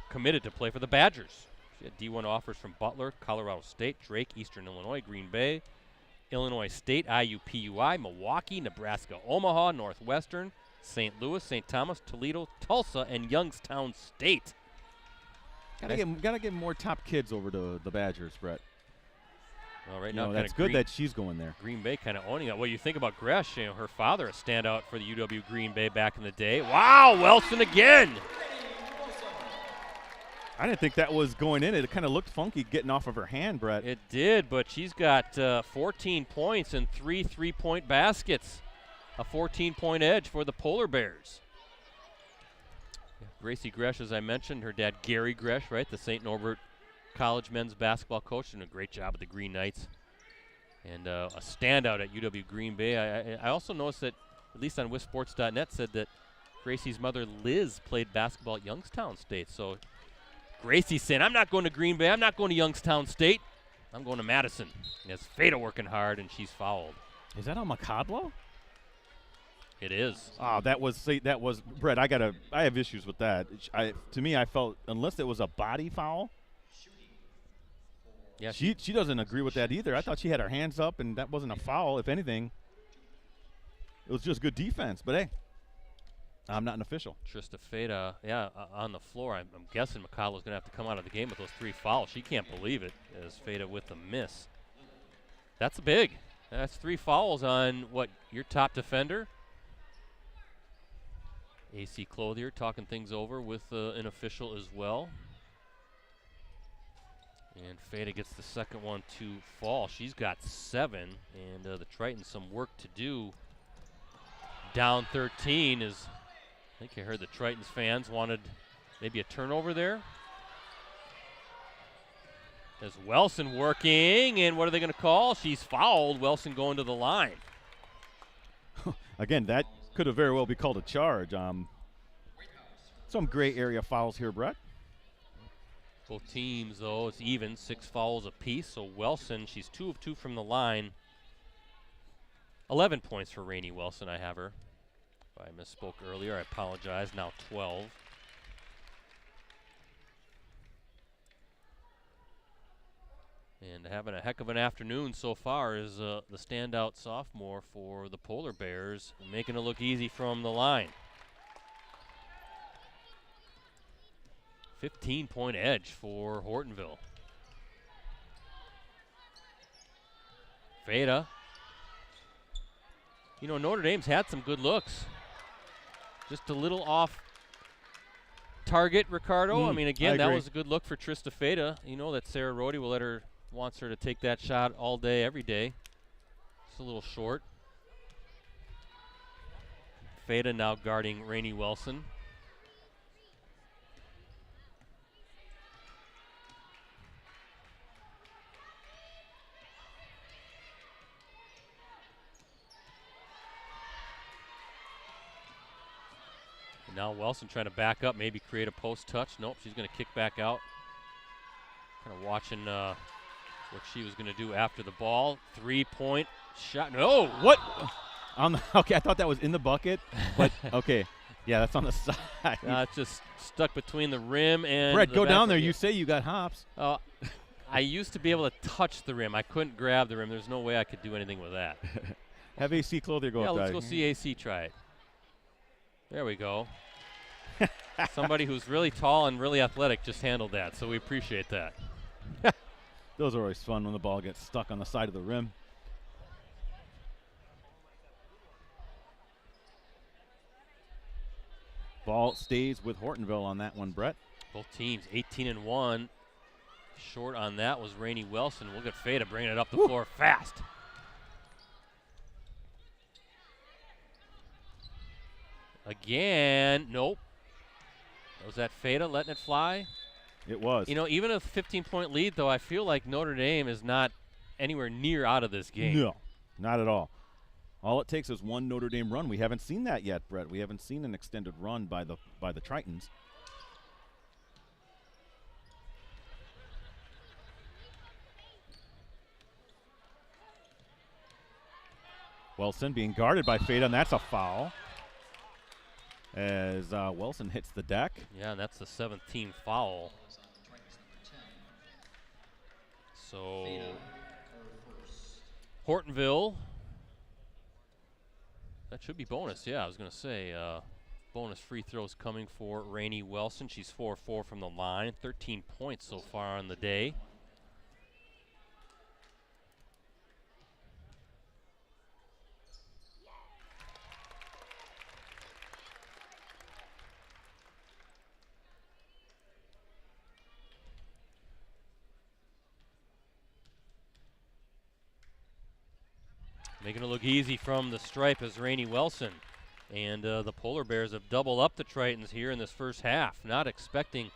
committed to play for the Badgers. She had D1 offers from Butler, Colorado State, Drake, Eastern Illinois, Green Bay, Illinois State, IUPUI, Milwaukee, Nebraska, Omaha, Northwestern, St. Louis, St. Thomas, Toledo, Tulsa, and Youngstown State. Gotta get more top kids over to the Badgers, Brett. Well, right now, that's good that she's going there. Green Bay kind of owning that. Well, you think about Gresh, her father, a standout for the UW Green Bay back in the day. Wow, Wilson again. I didn't think that was going in. It kind of looked funky getting off of her hand, Brett. It did, but she's got 14 points and 3 3-point baskets. A 14-point edge for the Polar Bears. Gracie Gresh, as I mentioned, her dad Gary Gresh, right, the St. Norbert College men's basketball coach, doing a great job with the Green Knights. And a standout at UW Green Bay. I also noticed that, at least on WisSports.net, said that Gracie's mother Liz played basketball at Youngstown State. So Gracie's saying, I'm not going to Green Bay, I'm not going to Youngstown State, I'm going to Madison. And it's Feda working hard, and she's fouled. Is that on McCodlow? It is. Oh, that was Brett. I have issues with that. To me, I felt unless it was a body foul. Yeah, she doesn't agree with that either. I thought she had her hands up, and that wasn't a foul. If anything, it was just good defense. But hey, I'm not an official. Trista Feda, on the floor. I'm guessing McConnell's going to have to come out of the game with those 3 fouls. She can't believe it, as Feda with the miss. That's big. That's 3 fouls on your top defender. AC Clothier talking things over with an official as well. And Feda gets the second one to fall. She's got 7, and the Tritons some work to do. Down 13 is, I think I heard the Tritons fans wanted maybe a turnover there. There's Welson working, and what are they going to call? She's fouled. Welson going to the line. Again, that could have very well be called a charge. Some gray area fouls here, Brett. Both teams, though, it's even, 6 fouls apiece. So Welson, she's 2 of 2 from the line. 11 points for Rainey Welson, I have her. If I misspoke earlier, I apologize. Now 12. And having a heck of an afternoon so far is the standout sophomore for the Polar Bears, making it look easy from the line. 15-point edge for Hortonville. Feda. You know, Notre Dame's had some good looks. Just a little off target, Ricardo. I mean, again, that was a good look for Trista Feda. You know that Sarah Rohde wants her to take that shot all day, every day. It's a little short. Feda now guarding Rainey Welson. And now Welson trying to back up, maybe create a post touch. Nope, she's going to kick back out. Kind of watching what she was going to do after the ball. 3-point shot. No, what? Okay, I thought that was in the bucket, but okay. Yeah, that's on the side. It's just stuck between the rim and Brett, go down there. You say you got hops. I used to be able to touch the rim. I couldn't grab the rim. There's no way I could do anything with that. Have AC Clothier go up there. Let's go see AC try it. There we go. Somebody who's really tall and really athletic just handled that, so we appreciate that. Those are always fun when the ball gets stuck on the side of the rim. Ball stays with Hortonville on that one, Brett. Both teams 18-1. Short on that was Rainey Welson. We'll get Feda bringing it up the floor fast. Again, nope. Was that Feda letting it fly? It was. You know, even a 15-point lead, though, I feel like Notre Dame is not anywhere near out of this game. No, not at all. All it takes is one Notre Dame run. We haven't seen that yet, Brett. We haven't seen an extended run by the Tritons. Wilson being guarded by Feda, and that's a foul. As Wilson hits the deck. Yeah, and that's the 17th foul. So, Hortonville, that should be bonus. Yeah, I was going to say bonus free throws coming for Rainey Welson. She's 4-4 from the line, 13 points so far on the day. Making it look easy from the stripe is Rainey Wilson. And the Polar Bears have doubled up the Tritons here in this first half. Not expecting,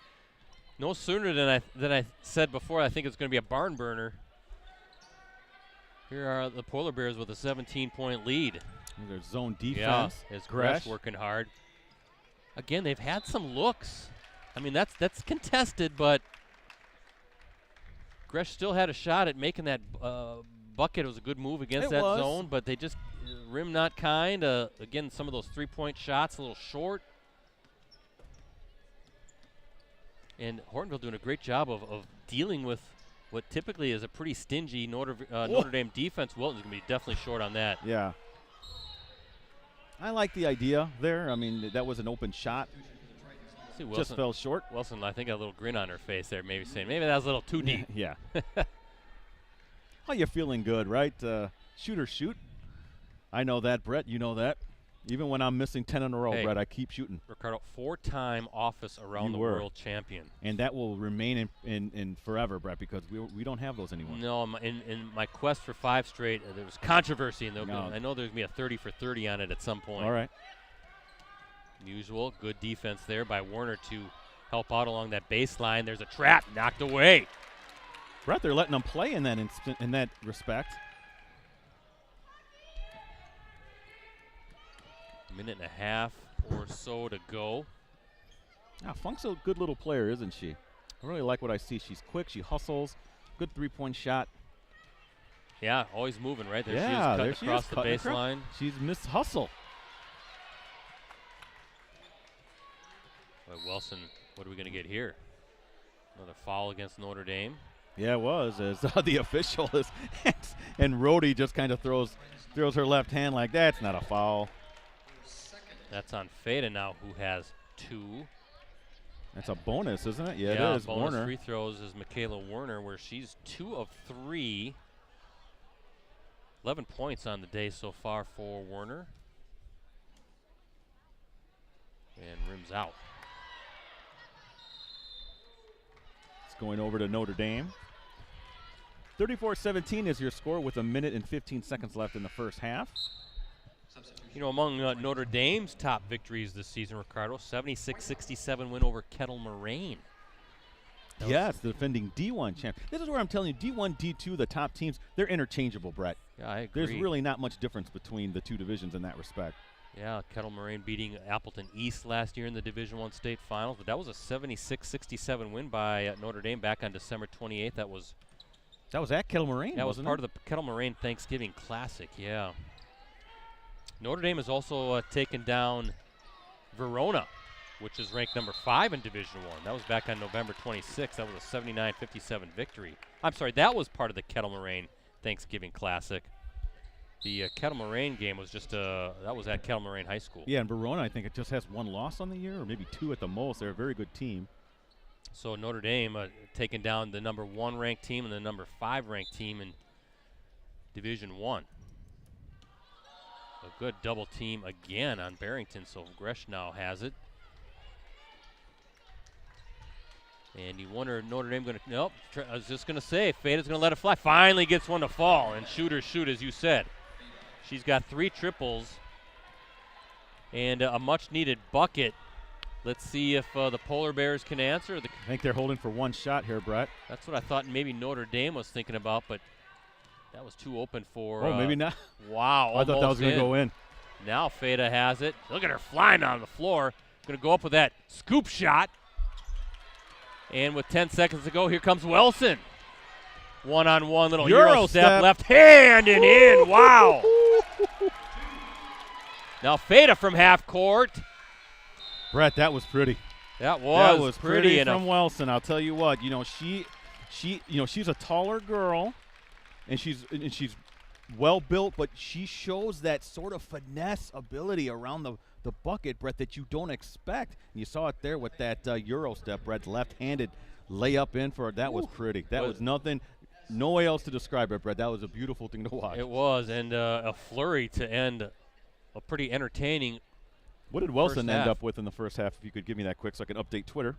no sooner than I said before, I think it's going to be a barn burner. Here are the Polar Bears with a 17-point lead. Their zone defense. Yeah, is Gresh working hard. Again, they've had some looks. I mean, that's contested, but Gresh still had a shot at making that bucket. It was a good move against that zone, but they just rim not kind. Again, some of those three-point shots a little short. And Hortonville doing a great job of dealing with what typically is a pretty stingy Notre Dame defense. Wilton's going to be definitely short on that. Yeah. I like the idea there. I mean, that was an open shot. See, Wilson, just fell short. Wilson, I think, got a little grin on her face there, maybe saying, maybe that was a little too deep. Yeah. Oh, you're feeling good, right? Shoot or shoot. I know that, Brett. You know that. Even when I'm missing 10 in a row, Brett, I keep shooting. Ricardo, 4-time office around the world champion. And that will remain in forever, Brett, because we don't have those anymore. No, in my quest for 5 straight, there was controversy. And I know there's going to be a 30 for 30 on it at some point. All right. Usual, good defense there by Warner to help out along that baseline. There's a trap knocked away. Brett, they're letting them play in that in that respect. Minute and a half or so to go. Now, Funk's a good little player, isn't she? I really like what I see. She's quick. She hustles. Good three-point shot. Yeah, always moving, right? There yeah, she is cutting across the baseline. She's missed hustle. But Wilson, what are we going to get here? Another foul against Notre Dame. Yeah, it was. As the official is, and Rhodey just kind of throws her left hand like that's not a foul. That's on Feta now, who has 2. That's a bonus, isn't it? Yeah, it is. Bonus Warner. Free throws is Michaela Warner, where she's 2 of 3. 11 points on the day so far for Warner. And rims out. It's going over to Notre Dame. 34-17 is your score with a minute and 15 seconds left in the first half. You know, among Notre Dame's top victories this season, Ricardo, 76-67 win over Kettle Moraine. Yes, the defending D1 champ. This is where I'm telling you, D1, D2, the top teams, they're interchangeable, Brett. Yeah, I agree. There's really not much difference between the two divisions in that respect. Yeah, Kettle Moraine beating Appleton East last year in the Division I state finals, but that was a 76-67 win by Notre Dame back on December 28th. That was at Kettle Moraine, That was part of the Kettle Moraine Thanksgiving Classic, yeah. Notre Dame has also taken down Verona, which is ranked number 5 in Division I. That was back on November 26th. That was a 79-57 victory. I'm sorry, that was part of the Kettle Moraine Thanksgiving Classic. The Kettle Moraine game was just that was at Kettle Moraine High School. Yeah, and Verona, I think it just has 1 loss on the year, or maybe 2 at the most. They're a very good team. So Notre Dame taking down the number 1 ranked team and the number 5 ranked team in Division I. A good double team again on Barrington, so Gresh now has it. And you wonder, Notre Dame going to, nope, I was just going to say, Feta's going to let it fly. Finally gets one to fall, and shooters shoot, as you said. She's got 3 triples and a much-needed bucket. Let's see if the Polar Bears can answer. I think they're holding for 1 shot here, Brett. That's what I thought maybe Notre Dame was thinking about, but that was too open for. Oh, maybe not. Wow. I thought that was going to go in. Now Feta has it. Look at her flying on the floor. Going to go up with that scoop shot. And with 10 seconds to go, here comes Wilson. One-on-one little Euro step, left hand and in. Wow. Now Feta from half court. Brett, that was pretty. That was pretty from Wilson. I'll tell you what. You know, she's a taller girl. And she's well built, but she shows that sort of finesse ability around the bucket, Brett, that you don't expect. And you saw it there with that Euro step, Brett, left-handed layup in for it. That was pretty. That was nothing, no way else to describe it, Brett. That was a beautiful thing to watch. It was, and a flurry to end a pretty entertaining. What did Wilson end up with in the first half? If you could give me that quick so I can update Twitter.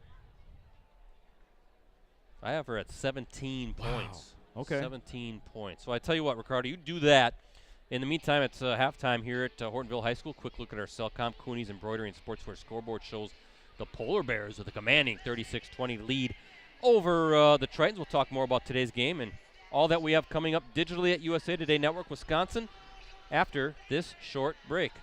I have her at 17 points. Okay. 17 points. So I tell you what, Ricardo, you do that, In the meantime, it's halftime here at Hortonville High School. Quick look at our Cellcom Coonies Embroidery and Sportswear scoreboard shows the Polar Bears with a commanding 36-20 lead over the Tritons. We'll talk more about today's game and all that we have coming up digitally at USA Today Network Wisconsin after this short break.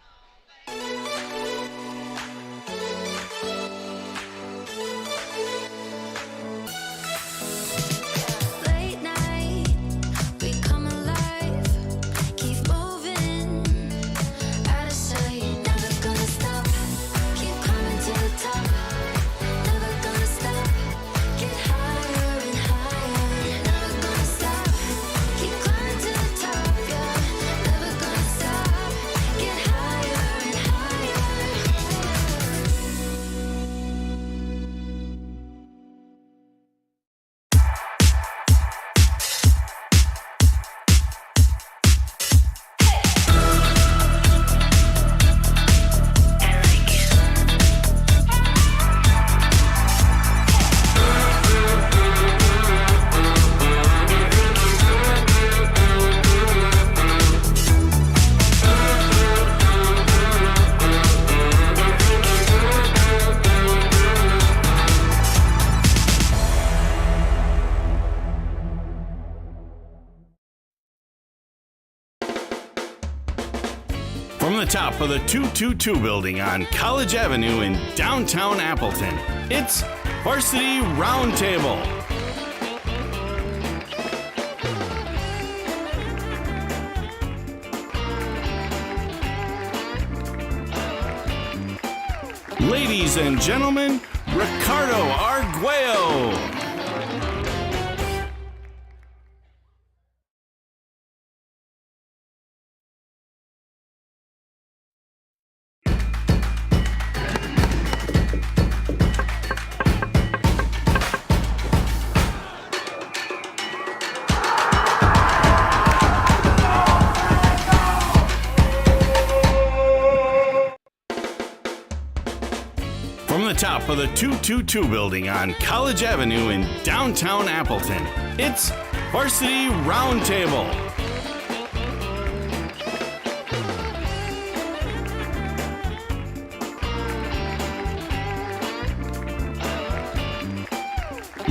From the top of the 222 building on College Avenue in downtown Appleton, it's Varsity Roundtable. Ladies and gentlemen, Ricardo Arguello. Top of the 222 building on College Avenue in downtown Appleton, it's Varsity Roundtable.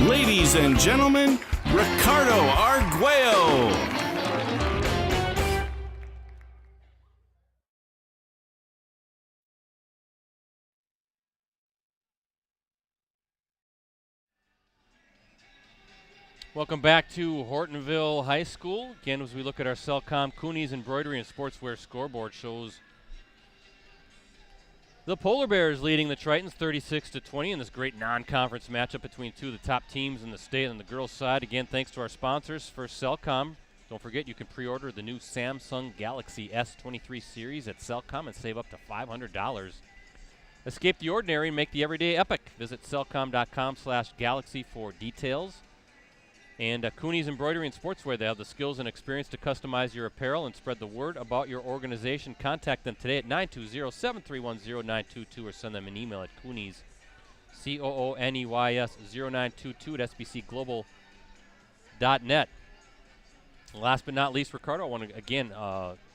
Ladies and gentlemen, Ricardo Arguello. Welcome back to Hortonville High School. Again, as we look at our Cellcom Coonies Embroidery and Sportswear scoreboard shows the Polar Bears leading the Tritons 36-20 in this great non-conference matchup between two of the top teams in the state on the girls' side. Again, thanks to our sponsors for Cellcom. Don't forget you can pre-order the new Samsung Galaxy S23 series at Cellcom and save up to $500. Escape the ordinary and make the everyday epic. Visit cellcom.com/galaxy for details. And Coonies Embroidery and Sportswear, they have the skills and experience to customize your apparel and spread the word about your organization. Contact them today at 920-731-0922 or send them an email at Coonies, COONEYS 0922 at sbcglobal.net. Last but not least, Ricardo, I want to again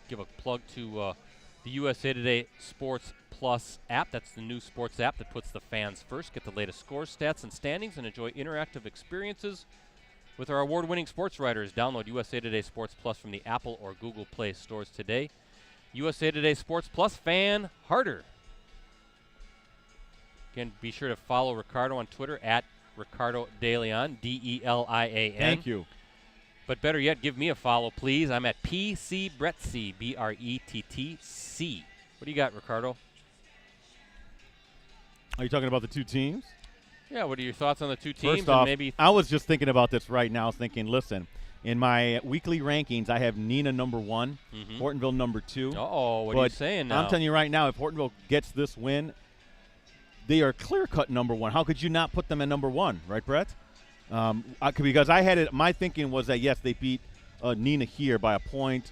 give a plug to the USA Today Sports Plus app. That's the new sports app that puts the fans first. Get the latest scores, stats, and standings and enjoy interactive experiences with our award-winning sports writers. Download USA Today Sports Plus from the Apple or Google Play stores today. USA Today Sports Plus, fan harder. Again, be sure to follow Ricardo on Twitter at Ricardo DeLeon, DELIAN. Thank you. But better yet, give me a follow, please. I'm at PC Brettsy, BRETTC. What do you got, Ricardo? Are you talking about the two teams? Yeah, what are your thoughts on the two teams? First off, and maybe I was just thinking about this right now. I was thinking, listen, in my weekly rankings, I have Neenah number 1, Hortonville number 2. Uh-oh, what are you saying now? I'm telling you right now, if Hortonville gets this win, they are clear-cut number 1. How could you not put them at number 1, right, Brett? Because I had it. My thinking was that, yes, they beat Neenah here by a point.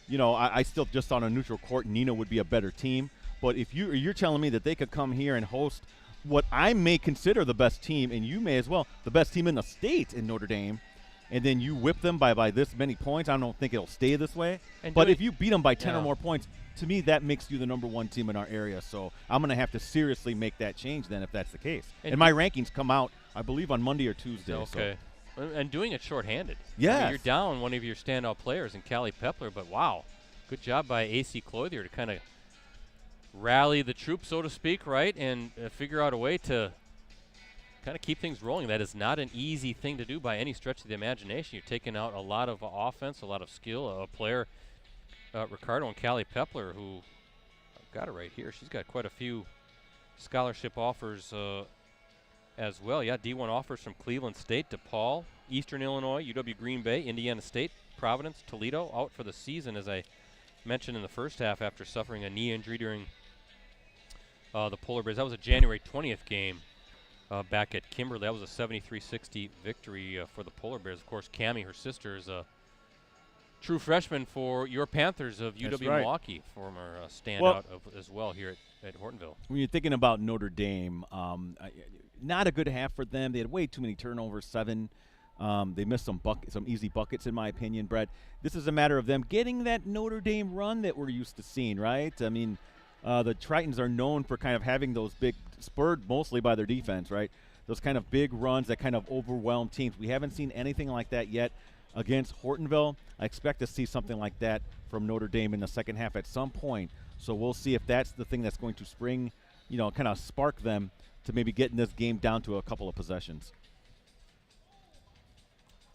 You know, I still just on a neutral court, Neenah would be a better team. But if you're telling me that they could come here and host what I may consider the best team, and you may as well, the best team in the state in Notre Dame, and then you whip them by this many points, I don't think it'll stay this way. And But if you beat them by 10 or Yeah. more points, to me, that makes you the number one team in our area. So I'm going to have to seriously make that change then if that's the case. And my rankings come out, I believe, on Monday or Tuesday. Okay. And doing it shorthanded. Yes. I mean, you're down one of your standout players in Callie Pepler, but wow, good job by AC Clothier to kind of rally the troops, so to speak, right, and figure out a way to kind of keep things rolling. That is not an easy thing to do by any stretch of the imagination. You're taking out a lot of offense, a lot of skill. A player, Ricardo and Callie Pepler, who I've got it right here. She's got quite a few scholarship offers as well. Yeah, D1 offers from Cleveland State, DePaul, Eastern Illinois, UW Green Bay, Indiana State, Providence, Toledo, out for the season, as I mentioned in the first half after suffering a knee injury during the Polar Bears. That was a January 20th game back at Kimberly. That was a 73-60 victory for the Polar Bears. Of course, Cammie, her sister, is a true freshman for your Panthers of UW Milwaukee, former standout as well here at Hortonville. When you're thinking about Notre Dame, not a good half for them. They had way too many turnovers, 7. They missed some easy buckets, in my opinion, Brett. This is a matter of them getting that Notre Dame run that we're used to seeing, right? I mean, the Tritons are known for kind of having those big, spurred mostly by their defense, right? Those kind of big runs that kind of overwhelm teams. We haven't seen anything like that yet against Hortonville. I expect to see something like that from Notre Dame in the second half at some point. So we'll see if that's the thing that's going to spring, kind of spark them to maybe getting this game down to a couple of possessions.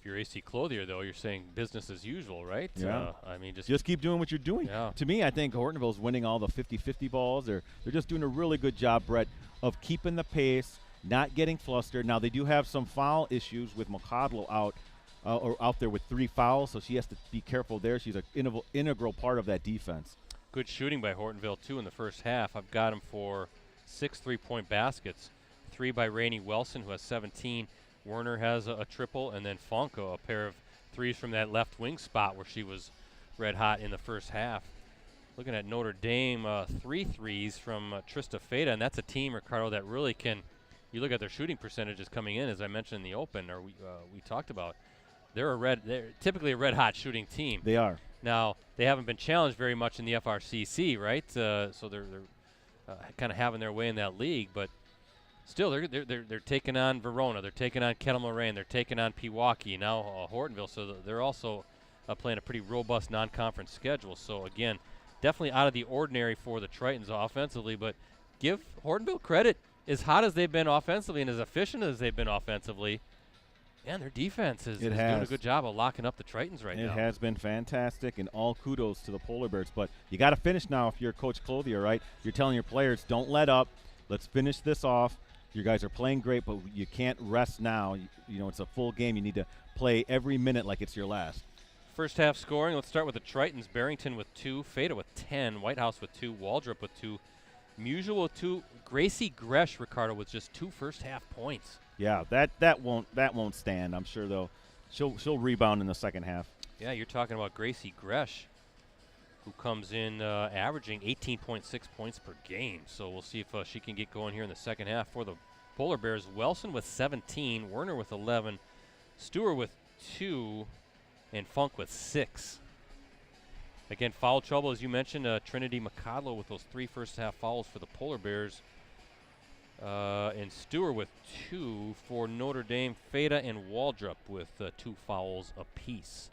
If you're AC Clothier, though, you're saying business as usual, right? Yeah. I mean, just keep doing what you're doing. Yeah. To me, I think Hortonville's winning all the 50-50 balls. They're just doing a really good job, Brett, of keeping the pace, not getting flustered. Now, they do have some foul issues with McCodle out there with 3 fouls, so she has to be careful there. She's an integral part of that defense. Good shooting by Hortonville, too, in the first half. I've got them for 6 3-point baskets. 3 by Rainey Wilson, who has 17. Werner has a triple, and then Fonko, a pair of threes from that left wing spot where she was red hot in the first half. Looking at Notre Dame, 3 threes from Trista Feta, and that's a team, Ricardo, that really can. You look at their shooting percentages coming in, as I mentioned in the open, or we talked about. They're typically a red hot shooting team. They are. Now they haven't been challenged very much in the FRCC, right? So they're kind of having their way in that league, but still they're taking on Verona, they're taking on Kettle Moraine, they're taking on Pewaukee, now Hortonville. So they're also playing a pretty robust non-conference schedule. So again, definitely out of the ordinary for the Tritons offensively, but give Hortonville credit. As hot as they've been offensively and as efficient as they've been offensively, man, their defense is doing a good job of locking up the Tritons right now. It has been fantastic, and all kudos to the Polar Bears. But you got to finish now if you're Coach Clothier, right? You're telling your players, don't let up. Let's finish this off. You guys are playing great, but you can't rest now. It's a full game. You need to play every minute like it's your last. First half scoring, let's start with the Tritons. Barrington with 2, Feta with 10, Whitehouse with 2, Waldrop with 2, Musial with 2, Gracie Gresh, Ricardo, with just 2 first half points. Yeah, that won't stand. I'm sure though, she'll rebound in the second half. Yeah, you're talking about Gracie Gresh, who comes in averaging 18.6 points per game. So we'll see if she can get going here in the second half for the Polar Bears. Wilson with 17, Werner with 11, Stewart with 2, and Funk with 6. Again, foul trouble, as you mentioned, Trinity McCodlow with those 3 first half fouls for the Polar Bears. And Stewart with 2 for Notre Dame. Feta and Waldrop with 2 fouls apiece.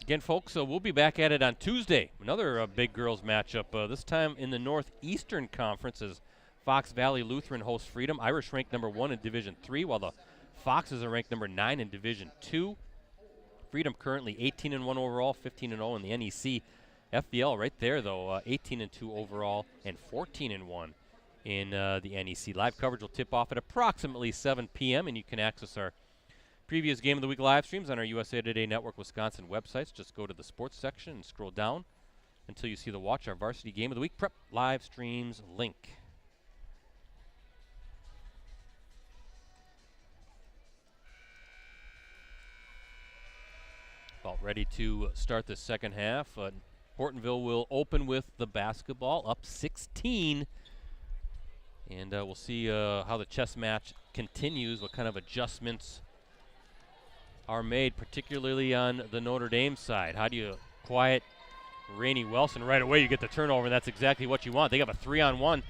Again, folks, we'll be back at it on Tuesday. Another big girls matchup, this time in the Northeastern Conference as Fox Valley Lutheran hosts Freedom. Irish ranked number 1 in Division 3, while the Foxes are ranked number 9 in Division 2. Freedom currently 18-1 overall, 15-0 in the NEC. FVL right there, though, 18-2 overall and 14-1 in the NEC. Live coverage will tip off at approximately 7 p.m., and you can access our previous Game of the Week live streams on our USA Today Network Wisconsin websites. Just go to the sports section and scroll down until you see the Watch Our Varsity Game of the Week Prep live streams link. About ready to start the second half. Hortonville will open with the basketball, up 16 And we'll see how the chess match continues, what kind of adjustments are made, particularly on the Notre Dame side. How do you quiet Rainey Wilson? Right away you get the turnover, and that's exactly what you want. They have a 3-on-1.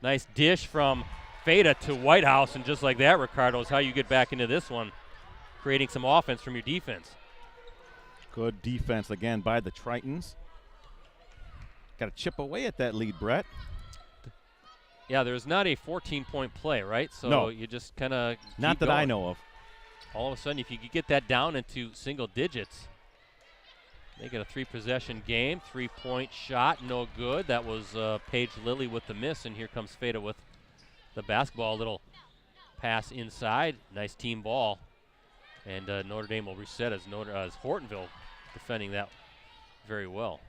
Nice dish from Feta to Whitehouse, and just like that, Ricardo, is how you get back into this one, creating some offense from your defense. Good defense again by the Tritons. Got to chip away at that lead, Brett. Yeah, there's not a 14-point play, right? So no. You just kind of Not that I know of. All of a sudden, if you could get that down into single digits, make it a 3-possession game. 3-point shot, no good. That was Paige Lilly with the miss, and here comes Feta with the basketball. Little pass inside. Nice team ball. And Notre Dame will reset as Hortonville defending that very well.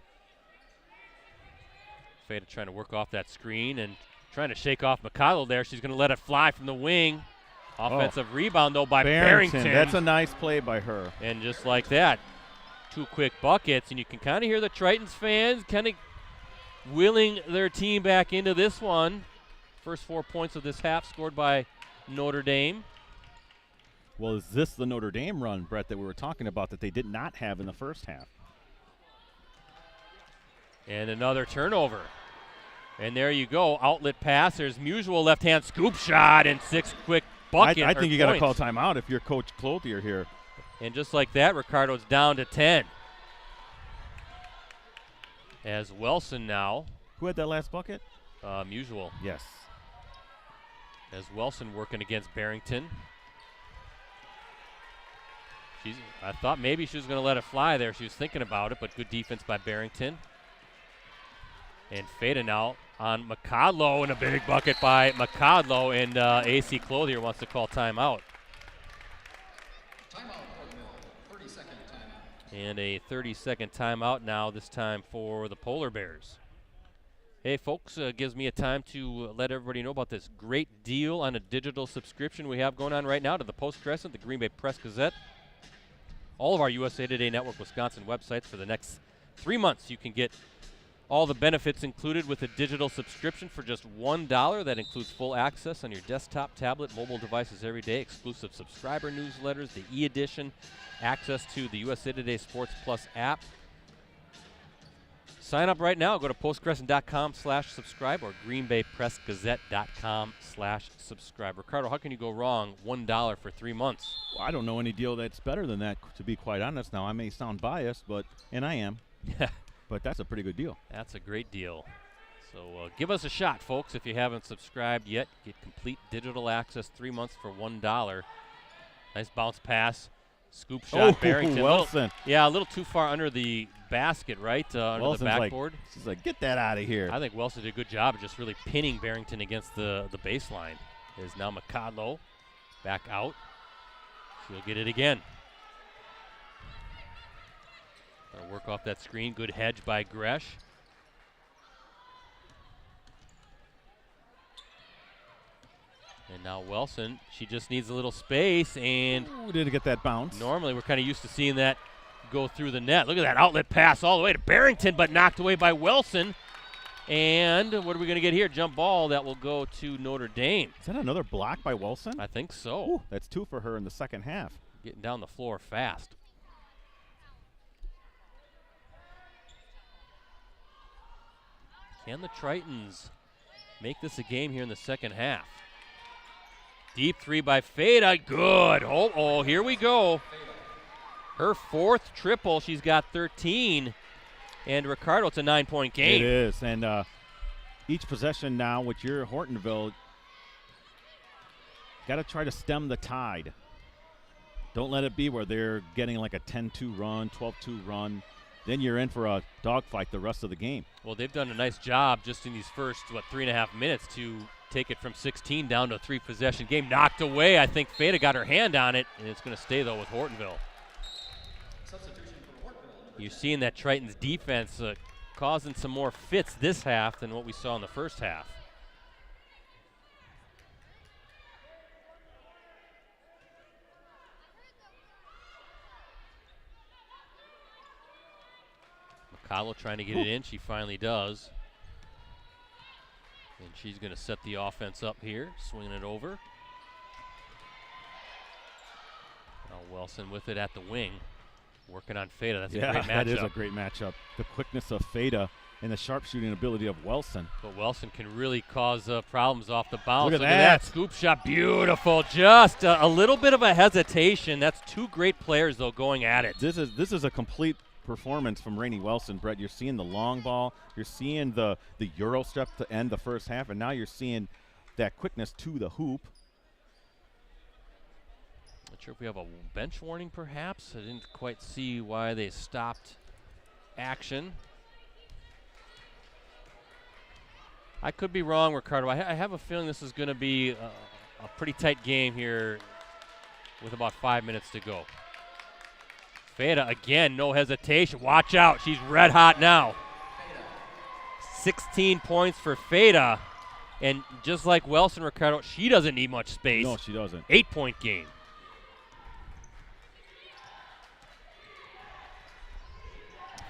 Feta trying to work off that screen and trying to shake off McConnell there. She's going to let it fly from the wing. Offensive rebound, though, by Barrington. That's a nice play by her. And just like that, 2 quick buckets. And you can kind of hear the Tritons fans kind of willing their team back into this one. First 4 points of this half scored by Notre Dame. Well, is this the Notre Dame run, Brett, that we were talking about that they did not have in the first half? And another turnover. And there you go, outlet pass. There's Musial left-hand scoop shot and 6 quick buckets. I think you got to call timeout if you're Coach Clothier here. And just like that, Ricardo's down to 10. As Wilson now. Who had that last bucket? Musial. Yes. As Wilson working against Barrington. I thought maybe she was going to let it fly there. She was thinking about it, but good defense by Barrington. And Feta now on McCodlow, and a big bucket by McCodlow, and AC Clothier wants to call timeout. Timeout, Hortonville, 30-second timeout. And a 30-second timeout now, this time for the Polar Bears. Hey, folks, gives me a time to let everybody know about this great deal on a digital subscription we have going on right now to the Post-Crescent, the Green Bay Press-Gazette, all of our USA Today Network Wisconsin websites for the next 3 months. You can get all the benefits included with a digital subscription for just $1. That includes full access on your desktop, tablet, mobile devices every day, exclusive subscriber newsletters, the e-edition, access to the USA Today Sports Plus app. Sign up right now. Go to postcrescent.com/subscribe or greenbaypressgazette.com/subscribe. Ricardo, how can you go wrong? $1 for 3 months. Well, I don't know any deal that's better than that, to be quite honest. Now, I may sound biased, and I am. But that's a pretty good deal. That's a great deal. So give us a shot, folks, if you haven't subscribed yet. Get complete digital access 3 months for $1. Nice bounce pass. Scoop shot, Barrington. Wilson. A little too far under the basket, right? Under Wilson's the backboard. She's like, get that out of here. I think Wilson did a good job of just really pinning Barrington against the baseline. Is now McCodlow back out. She'll get it again. Gonna work off that screen. Good hedge by Gresh. And now Wilson, she just needs a little space, and didn't get that bounce. Normally we're kind of used to seeing that go through the net. Look at that outlet pass all the way to Barrington, but knocked away by Wilson. And what are we going to get here? Jump ball that will go to Notre Dame. Is that another block by Wilson? I think so. Ooh, that's 2 for her in the second half. Getting down the floor fast. Can the Tritons make this a game here in the second half? Deep 3 by Feta. Good. Oh, here we go. Her 4th triple. She's got 13. And Ricardo, it's a 9-point game. It is. And each possession now with your Hortonville, got to try to stem the tide. Don't let it be where they're getting like a 10-2 run, 12-2 run. Then you're in for a dogfight the rest of the game. Well, they've done a nice job just in these first, 3.5 minutes to take it from 16 down to a 3-possession game. Knocked away. I think Feta got her hand on it, and it's going to stay, though, with Hortonville. Substitution for Hortonville. You're seeing that Triton's defense causing some more fits this half than what we saw in the first half. McConnell trying to get it in. She finally does. And she's going to set the offense up here, swinging it over. Now Wilson with it at the wing, working on Feda. That's a great matchup. That is a great matchup. The quickness of Feda and the sharpshooting ability of Wilson. But Wilson can really cause problems off the bounce. Look at that. Scoop shot, beautiful. Just a little bit of a hesitation. That's two great players, though, going at it. This is a complete performance from Rainey Wilson, Brett. You're seeing the long ball. You're seeing the Euro step to end the first half, and now you're seeing that quickness to the hoop. Not sure if we have a bench warning, perhaps. I didn't quite see why they stopped action. I could be wrong, Ricardo. I have a feeling this is going to be a pretty tight game here with about 5 minutes to go. Feda again, no hesitation. Watch out, she's red hot now. 16 points for Feda. And just like Wilson, Ricardo, she doesn't need much space. No, she doesn't. 8-point game.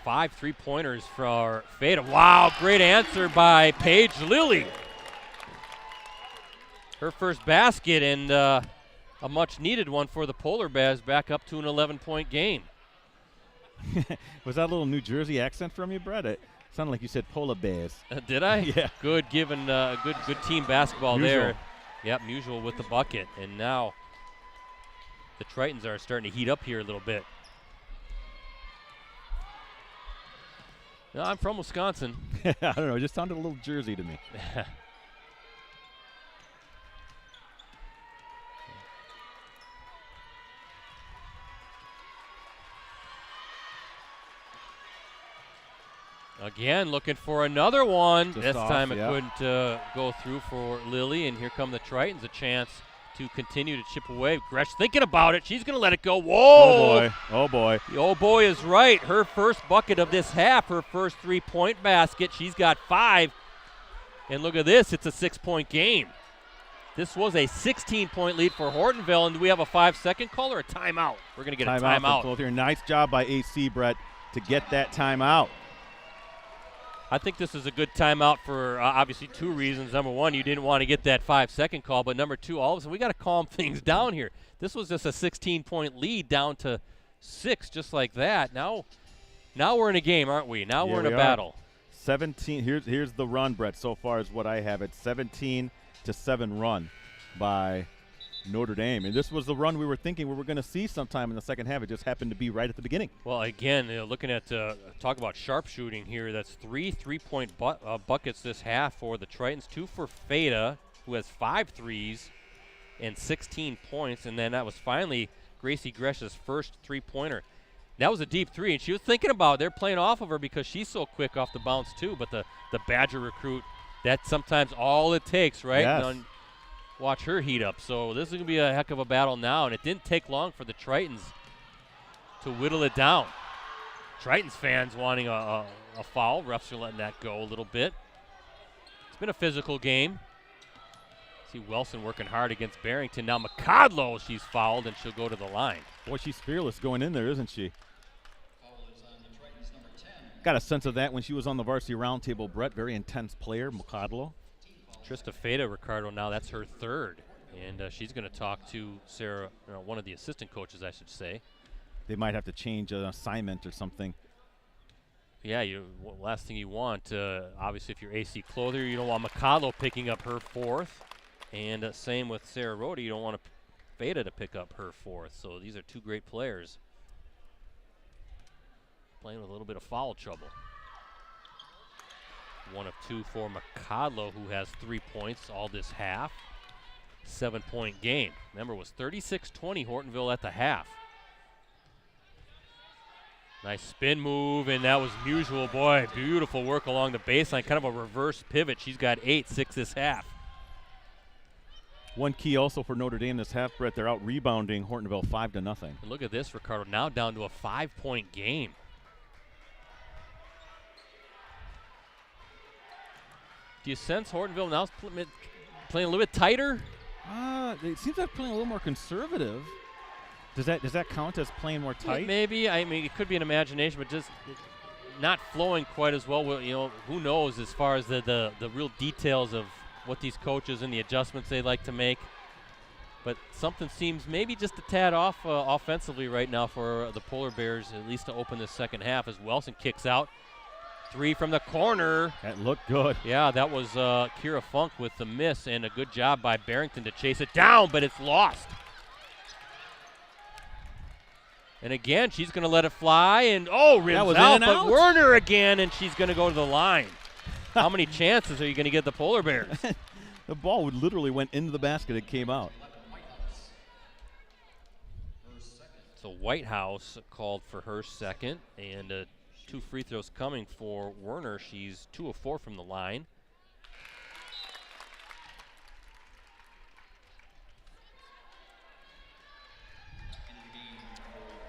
Five three-pointers for Feda. Wow, great answer by Paige Lilly. Her first basket and a much-needed one for the Polar Bears, back up to an 11-point game. Was that a little New Jersey accent from you, Brett? It sounded like you said Polar Bears. Did I? Yeah. Good, given good team basketball Usual. there. Yep, usual with the bucket. And now the Tritons are starting to heat up here a little bit. No, I'm from Wisconsin. I don't know. It just sounded a little Jersey to me. Again, looking for another one. Just this off, time it yeah. couldn't go through for Lilly, and here come the Tritons, a chance to continue to chip away. Gresh thinking about it. She's going to let it go. Whoa! Oh, boy. Oh, boy. The old boy is right. Her first bucket of this half, her first three-point basket. She's got 5. And look at this. It's a 6-point game. This was a 16-point lead for Hortonville. And do we have a 5-second call or a timeout? We're going to get a timeout. Both here. Nice job by AC, Brett, to get that timeout. I think this is a good timeout for obviously 2 reasons. Number one, you didn't want to get that 5-second call. But number 2, all of a sudden, we got to calm things down here. This was just a 16-point lead down to 6, just like that. Now we're in a game, aren't we? Now we're in a battle. 17. Here's the run, Brett. So far is what I have. It's 17-7 run by Notre Dame. And this was the run we were thinking we were going to see sometime in the second half. It just happened to be right at the beginning. Well, again, looking at talk about sharpshooting here. That's 3 3-point buckets this half for the Tritons. 2 for Feda, who has 5 threes and 16 points. And then that was finally Gracie Gresh's first 3-pointer. That was a deep 3, and she was thinking about it. They're playing off of her because she's so quick off the bounce too. But the Badger recruit, that's sometimes all it takes, right? Yes. Watch her heat up. So this is going to be a heck of a battle now, and it didn't take long for the Tritons to whittle it down. Tritons fans wanting a foul. Refs are letting that go a little bit. It's been a physical game. See Wilson working hard against Barrington. Now McCodlow, she's fouled, and she'll go to the line. Boy, she's fearless going in there, isn't she? Foul is on the Tritons, number 10. Got a sense of that when she was on the varsity roundtable, Brett. Very intense player, McCodlow. Trista Feda, Ricardo, now that's her 3rd. And she's going to talk to Sarah, one of the assistant coaches, I should say. They might have to change an assignment or something. Yeah, last thing you want, obviously, if you're AC Clothier, you don't want McCodlow picking up her 4th. And same with Sarah Rhoda, you don't want Feda to pick up her 4th. So these are 2 great players playing with a little bit of foul trouble. 1 of 2 for McCodlow, who has 3 points all this half. 7-point game. Remember, it was 36-20 Hortonville at the half. Nice spin move, and that was Musial. Boy, beautiful work along the baseline. Kind of a reverse pivot. She's got 6 this half. One key also for Notre Dame this half, Brett, they're out rebounding Hortonville 5-0. And look at this, Ricardo, now down to a 5-point game. Do you sense Hortonville now playing a little bit tighter? It seems like playing a little more conservative. Does that count as playing more tight? Yeah, maybe. I mean, it could be an imagination, but just not flowing quite as well. Well, who knows as far as the real details of what these coaches and the adjustments they like to make. But something seems maybe just a tad off offensively right now for the Polar Bears, at least to open this second half, as Wilson kicks out. 3 from the corner. That looked good. Yeah, that was Kira Funk with the miss, and a good job by Barrington to chase it down, but it's lost. And again, she's going to let it fly, and rims out, but Werner again, and she's going to go to the line. How many chances are you going to get the Polar Bears? The ball literally went into the basket. It came out. So Whitehouse called for her second, and 2 free throws coming for Werner. She's 2 of 4 from the line.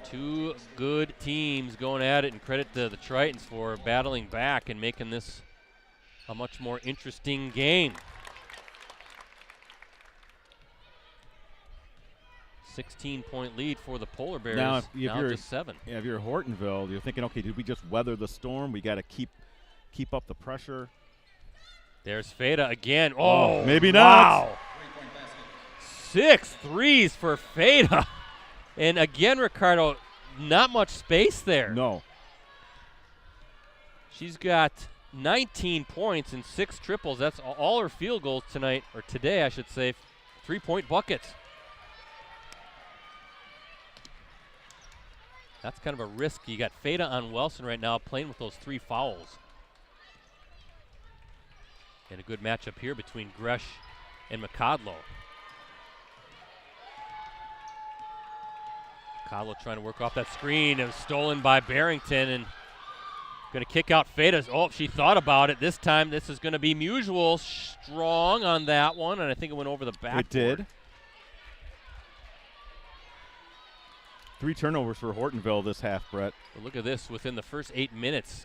Two good teams going at it, and credit to the Tritons for battling back and making this a much more interesting game. 16-point lead for the Polar Bears. Now just 7. Yeah, if you're Hortonville, you're thinking, okay, did we just weather the storm? We got to keep up the pressure. There's Feda again. Oh, maybe wow. not. 6 threes for Feda. And again, Ricardo, not much space there. No. She's got 19 points and 6 triples. That's all her field goals tonight, or today, I should say. 3-point buckets. That's kind of a risk. You got Feda on Wilson right now playing with those 3 fouls. And a good matchup here between Gresh and McCodlow. McCodlow trying to work off that screen. It was stolen by Barrington and going to kick out Feda. Oh, she thought about it. This time this is going to be Musial strong on that one, and I think it went over the backboard. It did. 3 turnovers for Hortonville this half, Brett. But look at this. Within the first 8 minutes,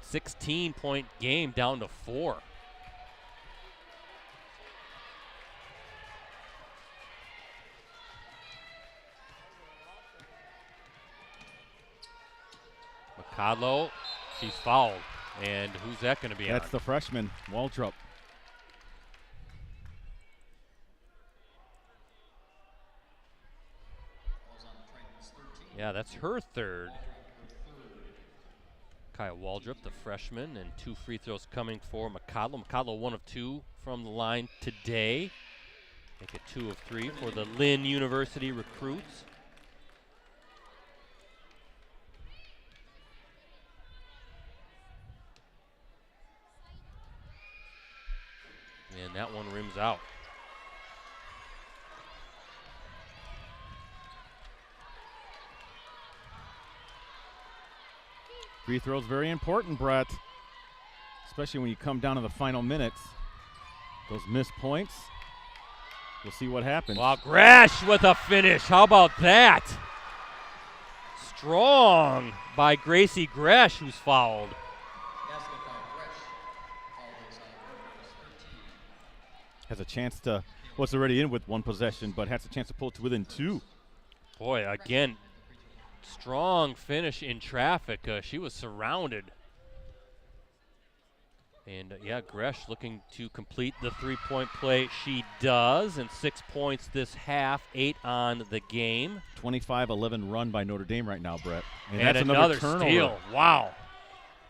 16-point game down to 4. McCodlow, she's fouled. And who's that going to be That's on? the freshman, Waldrop. Yeah, that's her 3rd. Kaya Waldrop, the freshman, and 2 free throws coming for McCodlow. McCodlow 1 of 2 from the line today. Make it 2 of 3 for the Lynn University recruits. And that one rims out. Free throws very important, Brett, especially when you come down to the final minutes. Those missed points, we'll see what happens. Wow, Gresh with a finish. How about that? Strong by Gracie Gresh, who's fouled. Has a chance to, well, it's already in with 1 possession, but has a chance to pull it to within 2. Boy, again, strong finish in traffic. She was surrounded. And, yeah, Gresh looking to complete the 3-point play. She does, and 6 points this half, 8 on the game. 25-11 run by Notre Dame right now, Brett. And that's another steal. Wow.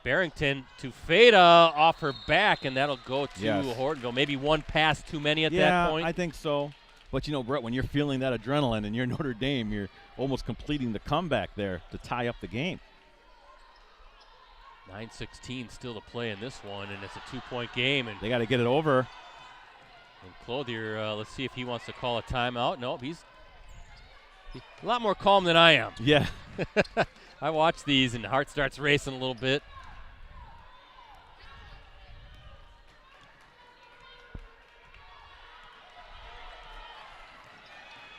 Barrington to Feda off her back, and that'll go to Hortonville. Maybe 1 pass too many at that point. Yeah, I think so. But, you know, Brett, when you're feeling that adrenaline and you're Notre Dame, you're almost completing the comeback there to tie up the game. 9:16 still to play in this one, and it's a 2-point game. And they got to get it over. And Clothier, let's see if he wants to call a timeout. Nope, he's a lot more calm than I am. Yeah. I watch these, and the heart starts racing a little bit.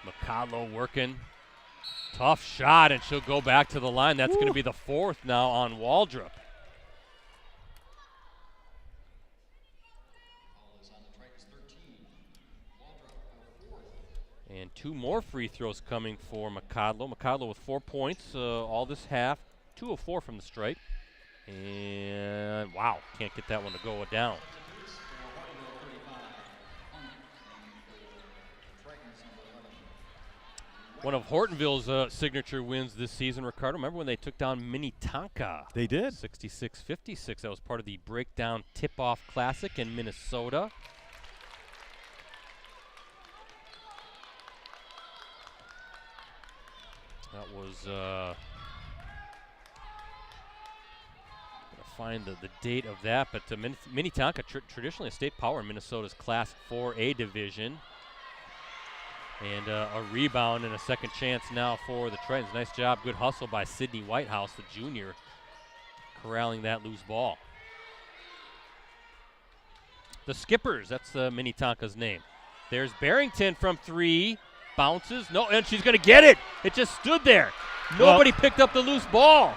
McCodlow working. Tough shot, and she'll go back to the line. That's going to be the 4th now on Waldrop. And 2 more free throws coming for McCodlow. McCodlow with 4 points all this half. 2 of 4 from the stripe. And, wow, can't get that one to go down. One of Hortonville's signature wins this season, Ricardo. Remember when they took down Minnetonka? They did. 66-56. That was part of the Breakdown Tip-Off Classic in Minnesota. That was, gonna find the date of that, but Minnetonka, traditionally a state power in Minnesota's Class 4A division. And a rebound and a second chance now for the Tritons. Nice job, good hustle by Sidney Whitehouse, the junior, corralling that loose ball. The Skippers, that's Minnetonka's name. There's Barrington from 3, bounces, no, and she's gonna get it. It just stood there. Nobody picked up the loose ball.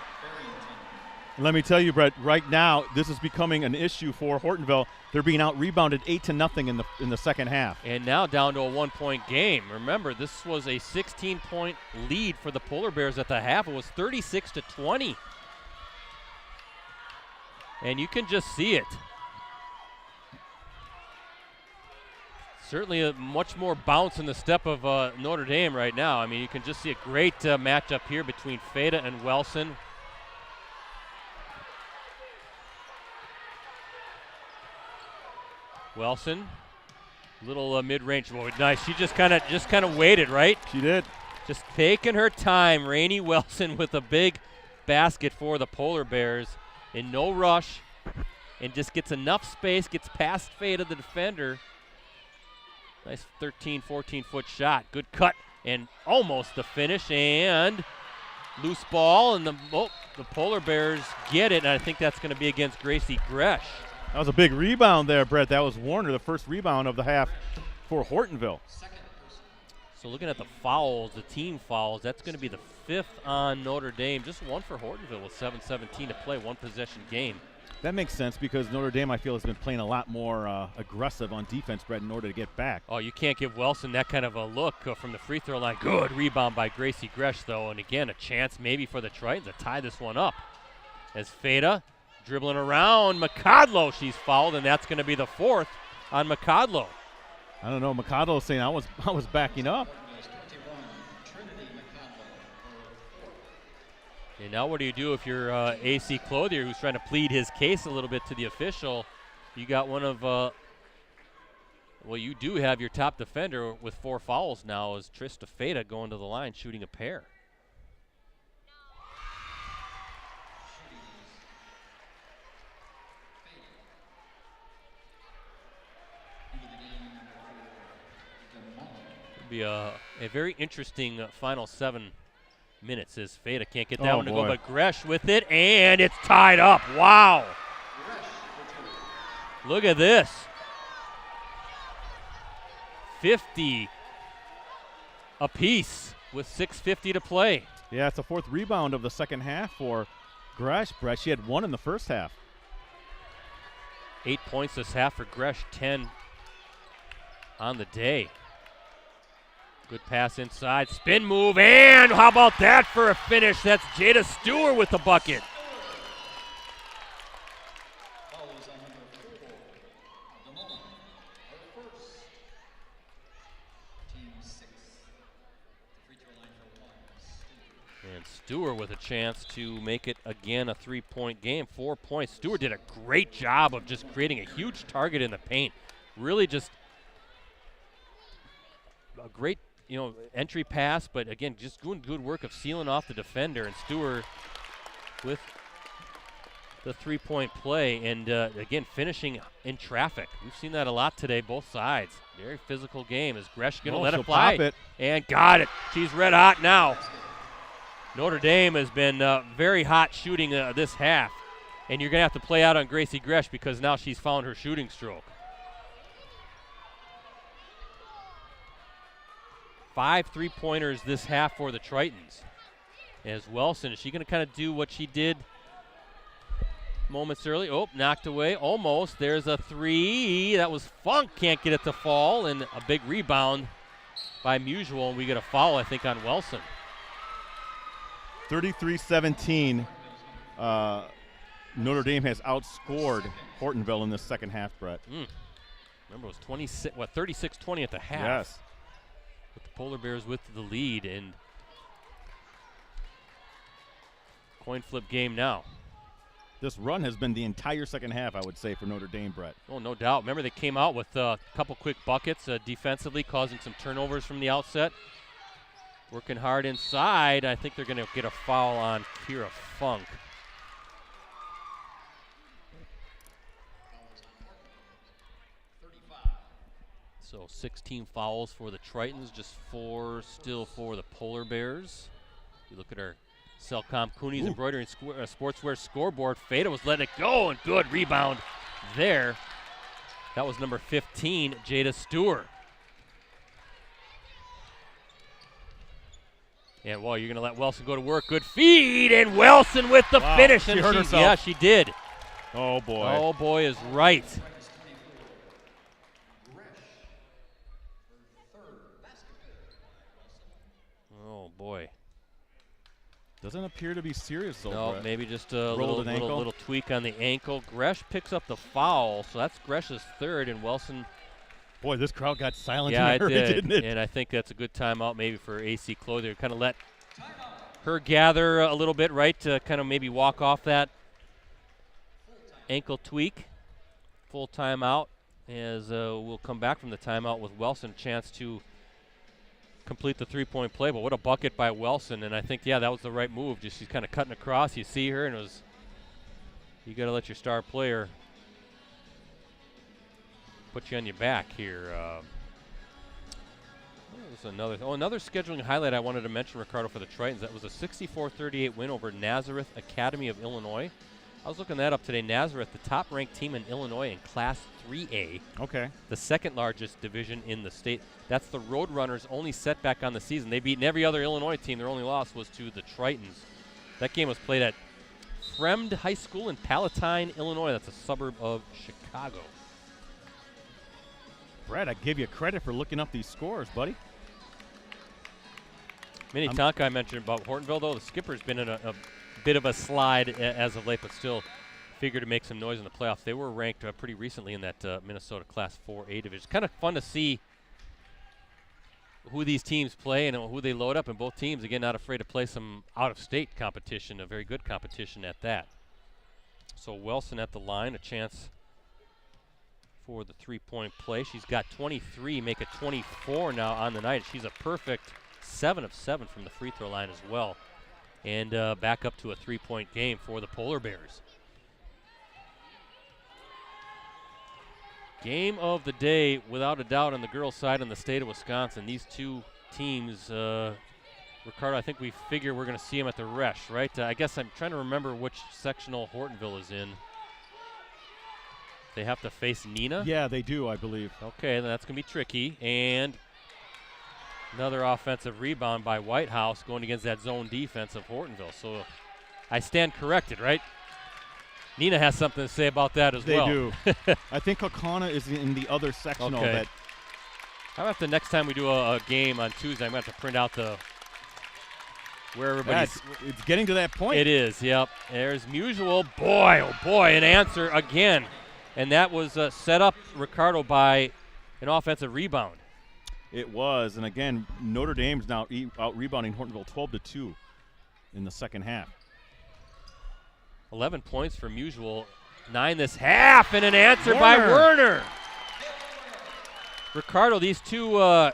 Let me tell you, Brett, right now, this is becoming an issue for Hortonville. They're being out-rebounded 8-0 in the second half. And now down to a 1-point game. Remember, this was a 16-point lead for the Polar Bears at the half. It was 36-20. And you can just see it. Certainly a much more bounce in the step of Notre Dame right now. I mean, you can just see a great matchup here between Feda and Wilson. Wilson, little mid-range. Oh, nice. She just kind of waited, right? She did. Just taking her time. Rainey Wilson with a big basket for the Polar Bears in no rush, and just gets enough space, gets past Fade of the defender. Nice 13, 14-foot shot. Good cut and almost the finish, and loose ball, and the Polar Bears get it, and I think that's going to be against Gracie Gresh. That was a big rebound there, Brett. That was Warner, the first rebound of the half for Hortonville. So looking at the fouls, the team fouls, that's going to be the 5th on Notre Dame. Just one for Hortonville with 7:17 to play, one possession game. That makes sense because Notre Dame, I feel, has been playing a lot more aggressive on defense, Brett, in order to get back. Oh, you can't give Wilson that kind of a look from the free throw line. Good rebound by Gracie Gresh, though. And again, a chance maybe for the Tritons to tie this one up. As Feda dribbling around McCodlow, she's fouled, and that's going to be the 4th on McCodlow. I don't know. McCodlow saying I was backing up. And now what do you do if you're AC Clothier, who's trying to plead his case a little bit to the official? You got one of, well, you do have your top defender with 4 fouls now, as Trista Feda going to the line shooting a pair. It'll be a very interesting final 7 minutes as Feda can't get that one to go, but Gresh with it, and it's tied up. Wow. Look at this. 50 apiece with 6:50 to play. Yeah, it's the 4th rebound of the second half for Gresh. Brett, she had 1 in the first half. 8 points this half for Gresh, 10 on the day. Good pass inside, spin move, and how about that for a finish? That's Jada Stewart with the bucket. And Stewart with a chance to make it again a 3-point game, 4 points. Stewart did a great job of just creating a huge target in the paint. Really just a great entry pass, but again, just doing good work of sealing off the defender, and Stewart with the 3-point play, and again, finishing in traffic. We've seen that a lot today, both sides. Very physical game. Is Gresh going to let it fly? Pop it. And got it. She's red hot now. Notre Dame has been very hot shooting this half, and you're going to have to play out on Gracie Gresh because now she's found her shooting stroke. 5 3-pointers this half for the Tritons. As Wilson, is she going to kind of do what she did moments early? Oh, knocked away, almost. There's a 3. That was Funk, can't get it to fall, and a big rebound by Musial, and we get a foul, I think, on Wilson. 33-17. Notre Dame has outscored Hortonville in this second half, Brett. Remember, it was 36-20 at the half. Yes. With the Polar Bears with the lead, and coin flip game now. This run has been the entire second half, I would say, for Notre Dame, Brett. Oh, no doubt. Remember, they came out with a couple quick buckets defensively, causing some turnovers from the outset. Working hard inside. I think they're going to get a foul on Kira Funk. So 16 fouls for the Tritons, just 4 still for the Polar Bears. You look at our Cellcom Cooney's Embroidery and Sportswear scoreboard. Feda was letting it go, and good rebound there. That was number 15, Jada Stewart. And, well, you're going to let Wilson go to work. Good feed, and Wilson with the finish. She and hurt herself. Yeah, she did. Oh, boy. Oh, boy is right. Oh, boy. Doesn't appear to be serious, though. No, Brett. maybe just a Rolled an ankle. little tweak on the ankle. Gresh picks up the foul, so that's Gresh's third, and Wilson. Boy, this crowd got silent. Yeah, in it a hurry, did. didn't it? And I think that's a good timeout maybe for AC Clothier. Kind of let her gather a little bit, right, to kind of maybe walk off that ankle tweak. Full timeout as we'll come back from the timeout with Wilson. Chance to complete the three-point play, but what a bucket by Wilson. And I think, yeah, that was the right move. Just she's kind of cutting across. You see her, and it was, you got to let your star player put you on your back here. Another scheduling highlight I wanted to mention, Ricardo, for the Tritons. That was a 64-38 win over Nazareth Academy of Illinois. I was looking that up today. Nazareth, the top-ranked team in Illinois in Class 3A. Okay. The second largest division in the state. That's the Roadrunners' only setback on the season. They've beaten every other Illinois team. Their only loss was to the Tritons. That game was played at Fremd High School in Palatine, Illinois. That's a suburb of Chicago. Brett, I give you credit for looking up these scores, buddy. Minnetonka, I mentioned about Hortonville, though. The skipper's been in a bit of a slide as of late, but still figure to make some noise in the playoffs. They were ranked pretty recently in that Minnesota Class 4A division. It's kind of fun to see who these teams play and who they load up, and both teams, again, not afraid to play some out-of-state competition, a very good competition at that. So Wilson at the line, a chance for the three-point play. She's got 23, make it 24 now on the night. She's a perfect 7 of 7 from the free throw line as well. And back up to a three-point game for the Polar Bears. Game of the day, without a doubt, on the girls' side in the state of Wisconsin. These two teams, Ricardo, I think we figure we're going to see them at the Resch, right? I guess I'm trying to remember which sectional Hortonville is in. They have to face Nina? Yeah, they do, I believe. Okay, then that's going to be tricky. And another offensive rebound by Whitehouse going against that zone defense of Hortonville. So I stand corrected, right? Nina has something to say about that as well. They do. I think Kaukauna is in the other sectional. Okay. That How about the next time we do a game on Tuesday, I'm going to have to print out where everybody's. it's getting to that point. It is, yep. There's Musial. Boy, oh boy, an answer again. And that was set up, Ricardo, by an offensive rebound. It was, and again, Notre Dame's now out rebounding Hortonville 12-2 in the second half. 11 points for Musial, 9 this half, and an answer by Werner. Ricardo, these two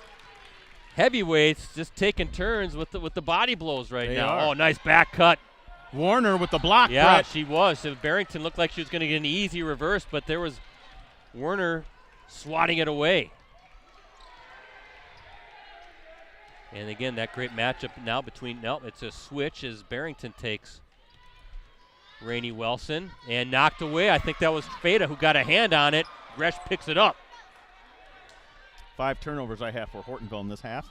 heavyweights just taking turns with the body blows right now. Are. Oh, nice back cut. Warner with the block, Yeah, Brett. she was. So Barrington looked like she was going to get an easy reverse, but there was Werner swatting it away. And again, that great matchup now between, it's a switch as Barrington takes Rainey Wilson and knocked away. I think that was Feda who got a hand on it. Gresh picks it up. 5 turnovers I have for Hortonville in this half.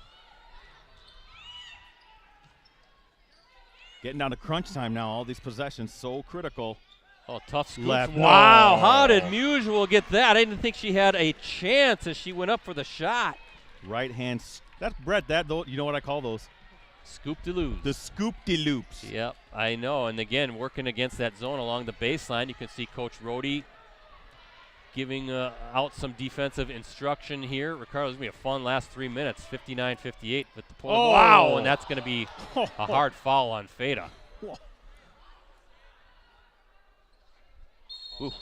Getting down to crunch time now. All these possessions so critical. Oh, tough scoop. Left. Wow, No. how did Musial get that? I didn't think she had a chance as she went up for the shot. Right hand. That's Brett. You know what I call those? Scoop de lose. The scoop de loops. Yep, I know. And again, working against that zone along the baseline, you can see Coach Rohde giving out some defensive instruction here. Ricardo's going to be a fun last 3 minutes, 59-58 with the pull. Oh. Wow, and that's going to be a hard foul on Feda. Ooh.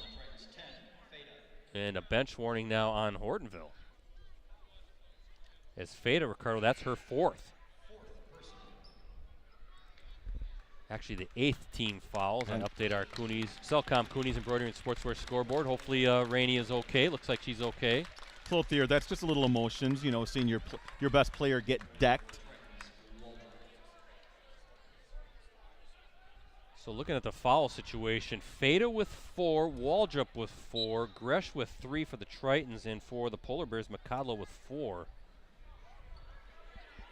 And a bench warning now on Hortonville. As Feda, Ricardo, that's her 4th. Actually, the 8th team fouls. And update our Coonies, Cellcom Coonies Embroidery and Sportswear scoreboard. Hopefully, Rainey is okay. Looks like she's okay. Clothier, that's just a little emotions, you know, seeing your best player get decked. So looking at the foul situation, Feda with 4, Waldrop with 4, Gresh with 3 for the Tritons, and for the Polar Bears, McCodlow with 4.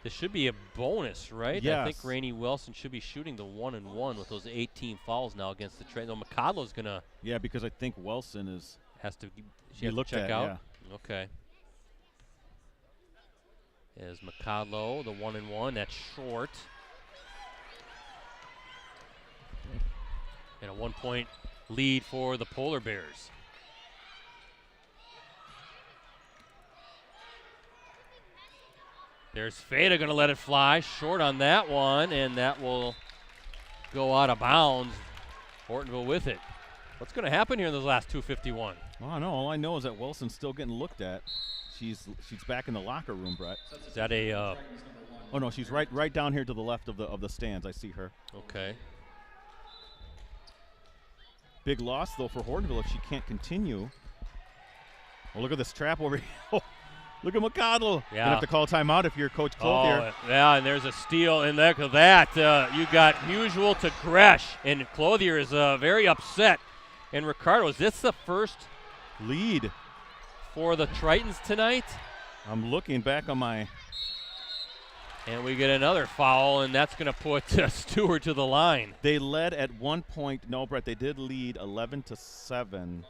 This should be a bonus, right? Yes. I think Rainey Wilson should be shooting the 1-and-1 with those 18 fouls now against the Tritons. McCodlow's gonna because I think Wilson is has to check at, out. Yeah. Okay. As McCodlow, the 1-and-1, that's short. And a 1-point lead for the Polar Bears. There's Feda going to let it fly. Short on that one, and that will go out of bounds. Hortonville with it. What's going to happen here in those last 2:51? Well, I know. All I know is that Wilson's still getting looked at. She's back in the locker room, Brett. Is that a oh no, she's right down here to the left of the stands. I see her. Okay. Big loss though for Hortonville if she can't continue. Oh, look at this trap over here. Oh, look at McCodlow. Yeah. Gonna have to call a timeout if you're Coach Clothier. Oh, yeah, and there's a steal, and look at that. You got Mutual to Gresh, and Clothier is very upset. And Ricardo, is this the first Lead for the Tritons tonight? I'm looking back on my. And we get another foul, and that's going to put Stewart to the line. They led at one point. No, Brett, they did lead 11-7,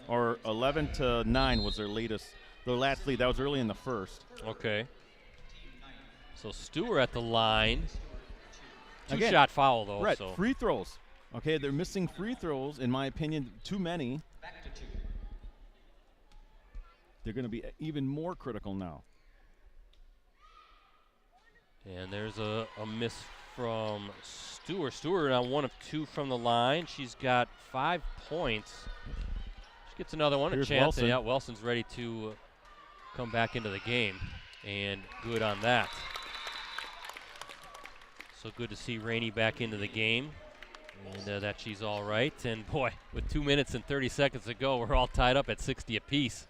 or 11-9 was their last lead. That was early in the first. Okay. So Stewart at the line. Again, Two-shot foul, though. Brett, so. free throws. Okay, they're missing free throws, in my opinion, too many. They're going to be even more critical now. And there's a miss from Stewart. Stewart on 1 of 2 from the line. She's got 5 points. She gets another one, Here's a chance. Wilson. And yeah, Wilson's ready to come back into the game. And good on that. So good to see Rainey back into the game. And that she's all right. And boy, with 2 minutes and 30 seconds to go, we're all tied up at 60 apiece.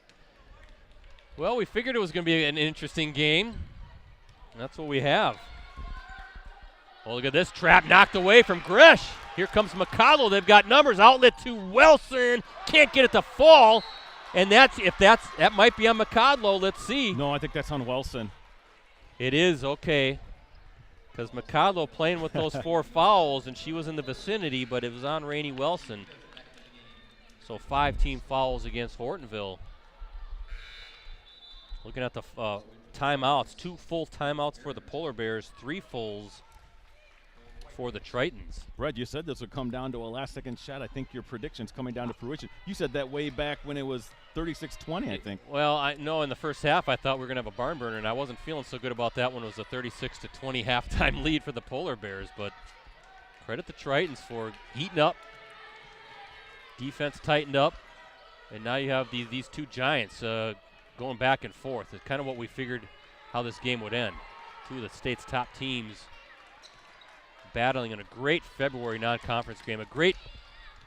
Well, we figured it was going to be an interesting game. That's what we have. Oh, look at this trap knocked away from Gresh. Here comes McConnell. They've got numbers. Outlet to Wilson. Can't get it to fall. And that might be on McCodlow. Let's see. No, I think that's on Wilson. It is, okay. Because McCodlow playing with those 4 fouls, and she was in the vicinity, but it was on Rainey Wilson. So 5 team fouls against Hortonville. Looking at the timeouts, 2 full timeouts for the Polar Bears, 3 fulls for the Tritons. Brett, you said this would come down to a last-second shot. I think your prediction's coming down to fruition. You said that way back when it was 36-20, I think. Well, I know in the first half I thought we were going to have a barn burner, and I wasn't feeling so good about that when it was a 36-20 halftime lead for the Polar Bears. But credit the Tritons for heating up. Defense tightened up, and now you have these 2 giants going back and forth. It's kind of what we figured how this game would end. 2 of the state's top teams battling in a great February non-conference game, a great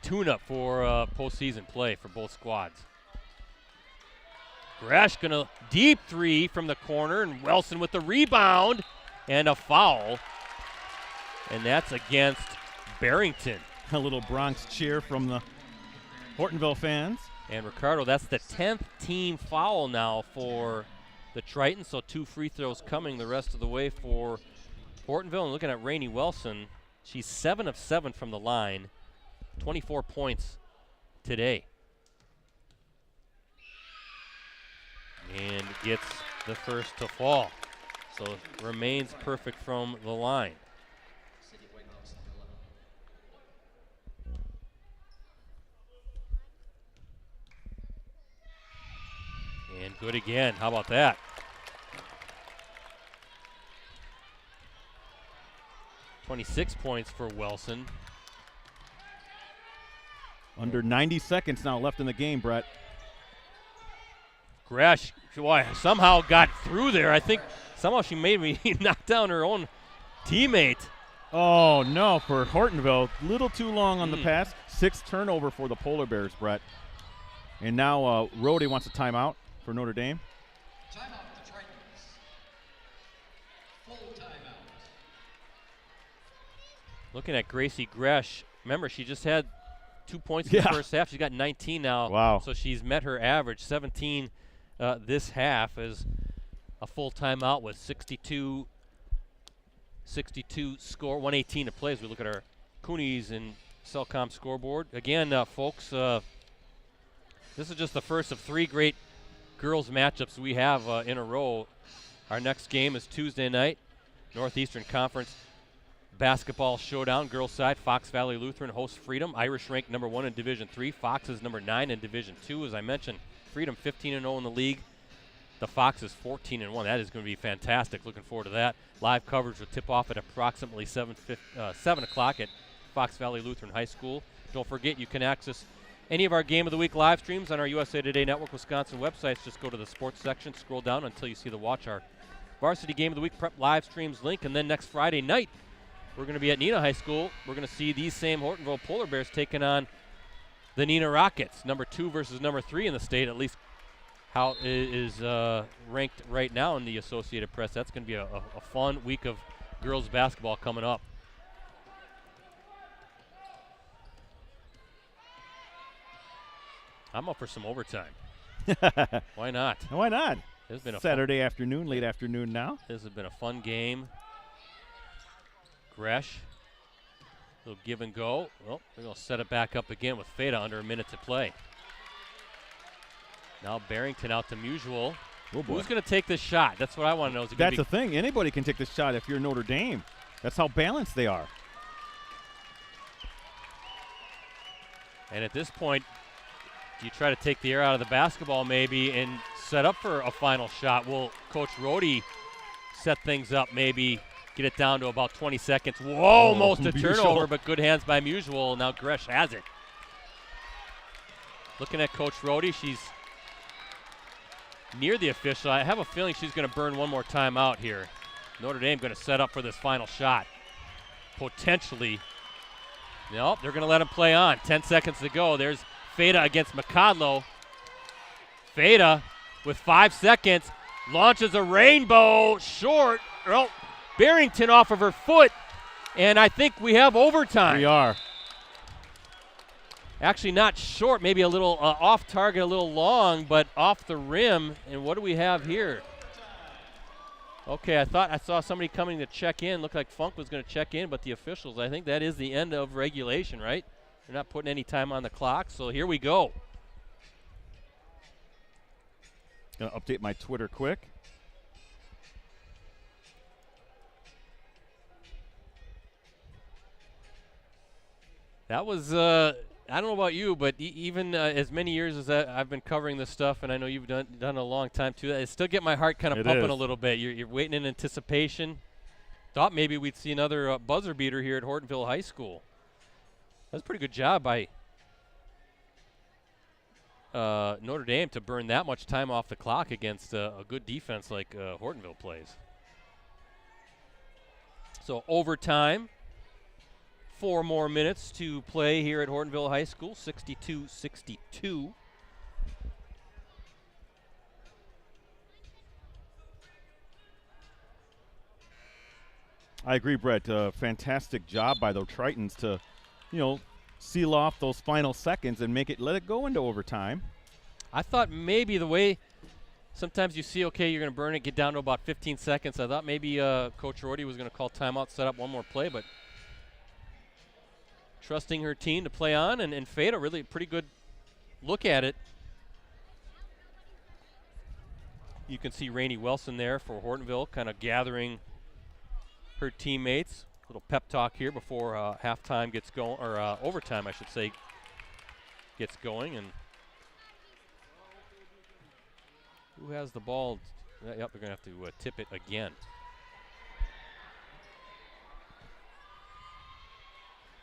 tune-up for postseason play for both squads. Gresh gonna deep 3 from the corner, and Wilson with the rebound and a foul. And that's against Barrington. A little Bronx cheer from the Hortonville fans. And Ricardo, that's the 10th team foul now for the Tritons, so 2 free throws coming the rest of the way for Hortonville. And looking at Rainey Wilson, she's 7 of 7 from the line, 24 points today. And gets the first to fall. So remains perfect from the line. And good again. How about that? .26 points for Wilson. Under 90 seconds now left in the game, Brett. Gresh, somehow got through there. I think somehow she maybe knocked down her own teammate. Oh, no, for Hortonville. Little too long on the pass. 6th turnover for the Polar Bears, Brett. And now Rhodey wants a timeout for Notre Dame. Timeout the Tritons. Full timeout. Looking at Gracie Gresh. Remember, she just had 2 points in the first half. She's got 19 now. Wow. So she's met her average. 17 this half is a full timeout with 62 score, 118 to play as we look at our Coonies and Cellcom scoreboard. Again, folks, this is just the first of 3 great girls matchups we have in a row. Our next game is Tuesday night, Northeastern Conference basketball showdown. Girls side, Fox Valley Lutheran hosts Freedom. Irish ranked number 1 in Division 3. Fox is number 9 in Division 2. As I mentioned, Freedom 15-0 in the league. The Fox is 14-1. That is going to be fantastic. Looking forward to that. Live coverage will tip off at approximately 7 o'clock at Fox Valley Lutheran High School. Don't forget, you can access any of our Game of the Week live streams on our USA Today Network Wisconsin websites. Just go to the sports section, scroll down until you see the Watch Our Varsity Game of the Week Prep live streams link. And then next Friday night, we're going to be at Neenah High School. We're going to see these same Hortonville Polar Bears taking on the Neenah Rockets, number 2 versus number 3 in the state, at least how it is ranked right now in the Associated Press. That's going to be a fun week of girls basketball coming up. I'm up for some overtime. Why not? Why not? It's been a Saturday afternoon, late afternoon now. This has been a fun game. Gresh, little give and go. Well, they're going to set it back up again with Feta under a minute to play. Now Barrington out to Musial. Oh boy. Who's going to take this shot? That's what I want to know. That's the thing. Anybody can take this shot if you're Notre Dame. That's how balanced they are. And at this point, do you try to take the air out of the basketball maybe and set up for a final shot? Will Coach Rohde set things up maybe? Get it down to about 20 seconds. Whoa, almost a turnover, but good hands by Musial. Now Gresh has it. Looking at Coach Rohde, she's near the official. I have a feeling she's going to burn one more time out here. Notre Dame going to set up for this final shot. Potentially. Nope, they're going to let him play on. 10 seconds to go. There's Feta against McCodlow. Feta with 5 seconds launches a rainbow short. Oh, Barrington off of her foot, and I think we have overtime. We are. Actually not short, maybe a little off target, a little long, but off the rim. And what do we have here? Okay, I thought I saw somebody coming to check in. Looked like Funk was going to check in, but the officials, I think that is the end of regulation, right? They're not putting any time on the clock, so here we go. Going to update my Twitter quick. That was, I don't know about you, but even as many years as I've been covering this stuff, and I know you've done a long time too, it still get my heart kind of pumping a little bit. You're waiting in anticipation. Thought maybe we'd see another buzzer beater here at Hortonville High School. That's a pretty good job by Notre Dame to burn that much time off the clock against a good defense like Hortonville plays. So overtime. 4 more minutes to play here at Hortonville High School, 62-62. I agree, Brett. Fantastic job by the Tritons to, seal off those final seconds and let it go into overtime. I thought maybe the way sometimes you see, okay, you're going to burn it, get down to about 15 seconds. I thought maybe Coach Rohde was going to call timeout, set up one more play, but trusting her team to play on, and Feta really pretty good look at it. You can see Rainey Wilson there for Hortonville kind of gathering her teammates. Little pep talk here before halftime gets going, or overtime, I should say, gets going. And Who has the ball? Yep, they're going to have to tip it again.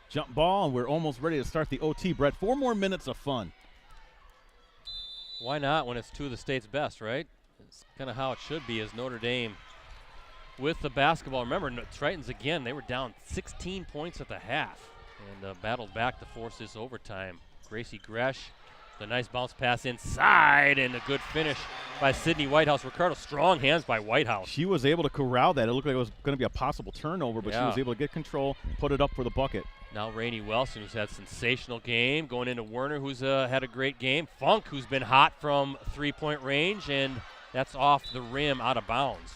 Jump ball, and we're almost ready to start the OT, Brett. 4 more minutes of fun. Why not when it's two of the state's best, right? It's kind of how it should be as Notre Dame with the basketball. Remember, Tritons, again, they were down 16 points at the half and battled back to force this overtime. Gracie Gresh, the nice bounce pass inside, and a good finish by Sydney Whitehouse. Ricardo, strong hands by Whitehouse. She was able to corral that. It looked like it was going to be a possible turnover, but she was able to get control, put it up for the bucket. Now Rainey Wilson, who's had a sensational game, going into Werner, who's had a great game. Funk, who's been hot from three-point range, and that's off the rim, out of bounds.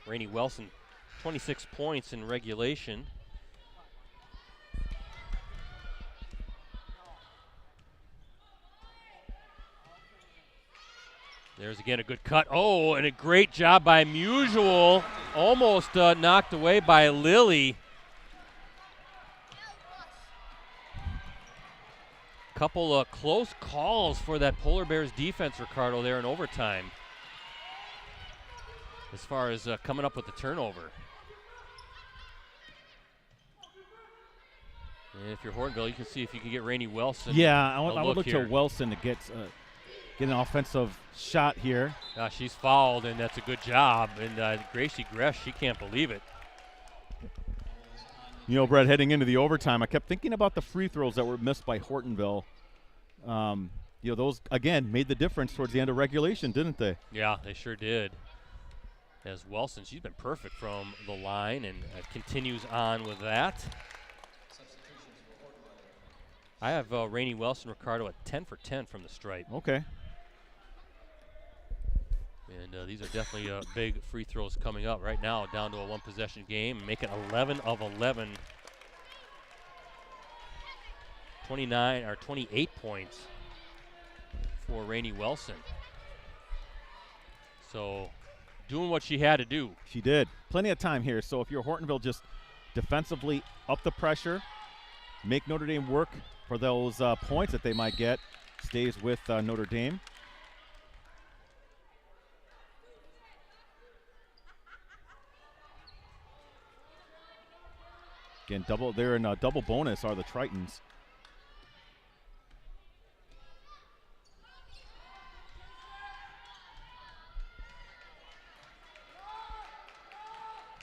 Rainey Wilson, 26 points in regulation. There's again a good cut. Oh, and a great job by Musial. Almost knocked away by Lilly. Couple of close calls for that Polar Bears defense, Ricardo, there in overtime. As far as coming up with the turnover. And if you're Hortonville, you can see if you can get Rainey Wilson. Yeah, I would look here to Wilson to get an offensive shot here. She's fouled, and that's a good job. And Gracie Gresh, she can't believe it. You know, Brett, heading into the overtime, I kept thinking about the free throws that were missed by Hortonville. You know, those, again, made the difference towards the end of regulation, didn't they? Yeah, they sure did. As Wilson, she's been perfect from the line and continues on with that. I have Rainey Wilson, Ricardo, at 10 for 10 from the stripe. Okay. And these are definitely big free throws coming up right now, down to a one-possession game, make it 11 of 11. 29 or 28 points for Rainey Wilson. So doing what she had to do. She did. Plenty of time here. So if you're Hortonville, just defensively up the pressure, make Notre Dame work for those points that they might get. Stays with Notre Dame. Again, they're in a double bonus are the Tritons.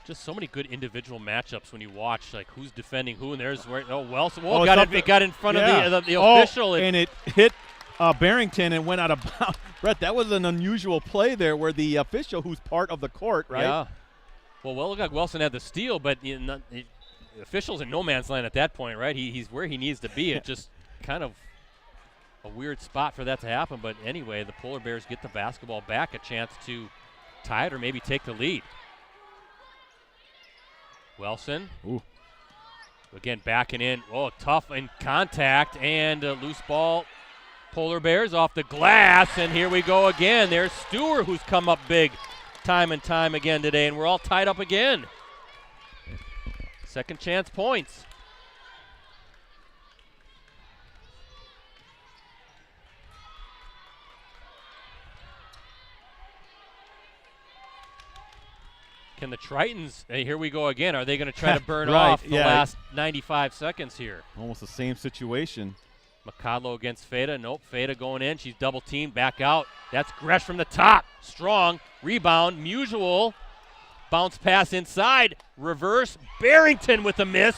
Just so many good individual matchups when you watch, like who's defending who, and there's where Wilson. Oh, it got in front of the official, and it hit Barrington and went out of bounds. Brett, that was an unusual play there, where the official, who's part of the court, right? Yeah. Well, look like Wilson had the steal, but the official's in no man's land at that point, right? He's where he needs to be. It's just kind of a weird spot for that to happen. But anyway, the Polar Bears get the basketball back, a chance to tie it or maybe take the lead. Wilson. Ooh. Again, backing in. Oh, tough in contact and loose ball. Polar Bears off the glass, and here we go again. There's Stewart, who's come up big time and time again today, and we're all tied up again. Second chance points. Can the Tritons, here we go again, are they going to try to burn off the last 95 seconds here? Almost the same situation. McCodlow against Feda. Nope, Feda going in. She's double teamed, back out. That's Gresh from the top. Strong. Rebound. Musial. Bounce pass inside. Reverse. Barrington with a miss.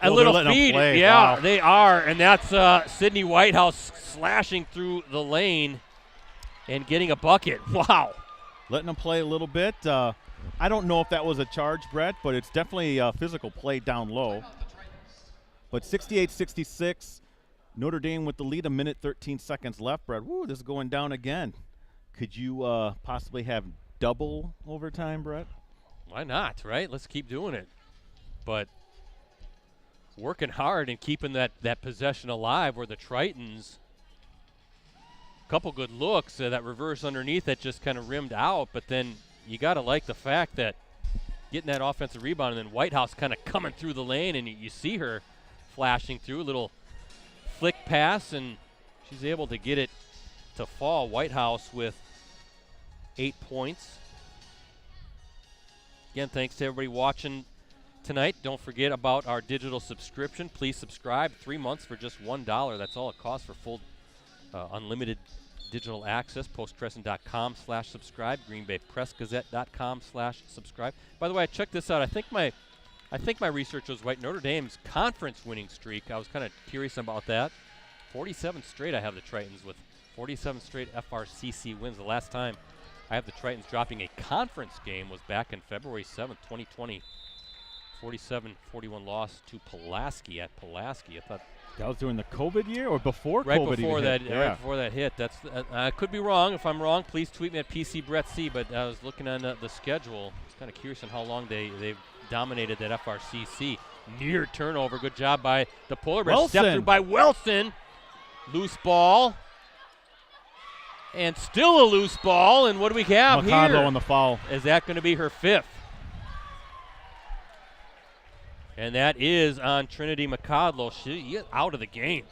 A little feed. Yeah, wow. They are. And that's Sydney Whitehouse slashing through the lane and getting a bucket. Wow. Letting them play a little bit. I don't know if that was a charge, Brett, but it's definitely a physical play down low. But 68-66, Notre Dame with the lead, 1:13 seconds left, Brett. Woo, this is going down again. Could you possibly have double overtime, Brett? Why not, right? Let's keep doing it. But working hard and keeping that possession alive where the Tritons, a couple good looks, that reverse underneath that just kind of rimmed out, but then you got to like the fact that getting that offensive rebound and then Whitehouse kind of coming through the lane, and you see her flashing through. A little flick pass, and she's able to get it to fall. Whitehouse with 8 points. Again, thanks to everybody watching tonight. Don't forget about our digital subscription. Please subscribe. 3 months for just $1. That's all it costs for full unlimited digital access. postcrescent.com/subscribe. greenbaypressgazette.com/subscribe. By the way, I checked this out. I think my research was right. Notre Dame's conference winning streak, I was kind of curious about that. 47 straight I have the Tritons with 47 straight FRCC wins. The last time I have the Tritons dropping a conference game was back in February 7th, 2020. 47-41 loss to Pulaski at Pulaski. I thought that was during the COVID year or before right COVID before even that, hit. right before that hit. That's I could be wrong. If I'm wrong, please tweet me at PCBrettC. But I was looking on the schedule. I was kind of curious on how long they've dominated that FRCC. Near turnover. Good job by the Polar Bears. Step through by Wilson. Loose ball. And still a loose ball. And what do we have here? Ricardo on the foul. Is that going to be her 5th? And that is on Trinity McCodlow. She is out of the game.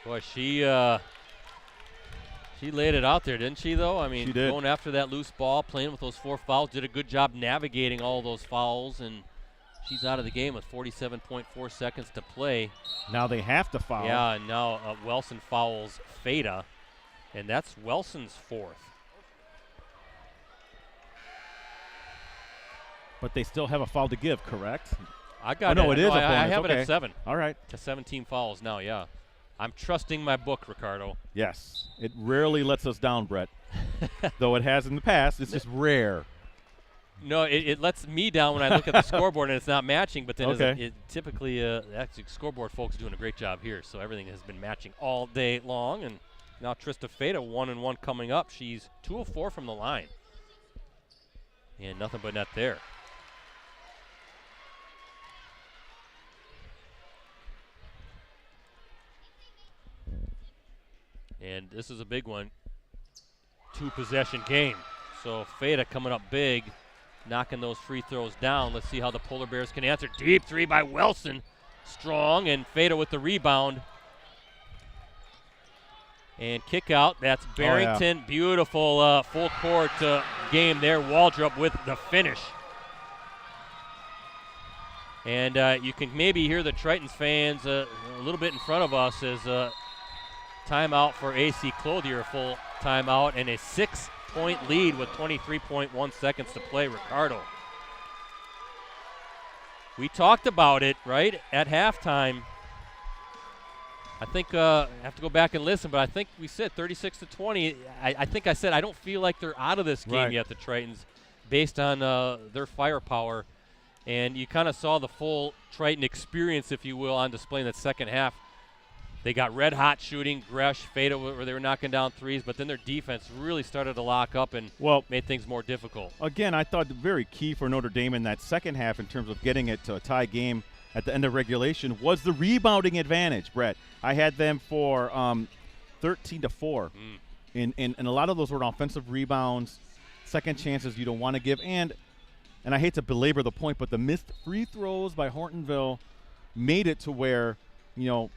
Boy, she laid it out there, didn't she, though? I mean, going after that loose ball, playing with those 4 fouls, did a good job navigating all those fouls, and she's out of the game with 47.4 seconds to play. Now they have to foul. Yeah, and now Wilson fouls Feda, and that's Wilson's 4th. But they still have a foul to give, correct? I got it is a bonus. I have it okay. at 7. All right. To 17 fouls now, yeah. I'm trusting my book, Ricardo. Yes. It rarely lets us down, Brett. Though it has in the past. It's just rare. No, it lets me down when I look at the scoreboard and it's not matching, but then okay. it typically, actually, scoreboard folks are doing a great job here, so everything has been matching all day long. And now Trista Feda, 1-1 coming up. She's 2 of 4 from the line. And nothing but net there. And this is a big one. 2-possession game. So Feda coming up big, knocking those free throws down. Let's see how the Polar Bears can answer. Deep 3 by Wilson. Strong, and Feda with the rebound. And kick out. That's Barrington. Oh, yeah. Beautiful full court game there. Waldrop with the finish. And you can maybe hear the Tritons fans a little bit in front of us as timeout for AC Clothier, full timeout, and a 6-point lead with 23.1 seconds to play. Ricardo. We talked about it, right, at halftime. I think I have to go back and listen, but I think we said 36-20. I think I said I don't feel like they're out of this game yet, the Tritons, based on their firepower. And you kind of saw the full Triton experience, if you will, on display in that second half. They got red-hot shooting, Gresh, Feda, where they were knocking down threes, but then their defense really started to lock up and made things more difficult. Again, I thought very key for Notre Dame in that second half in terms of getting it to a tie game at the end of regulation was the rebounding advantage, Brett. I had them for 13-4. And a lot of those were offensive rebounds, second chances you don't want to give. And I hate to belabor the point, but the missed free throws by Hortonville made it to where, you know,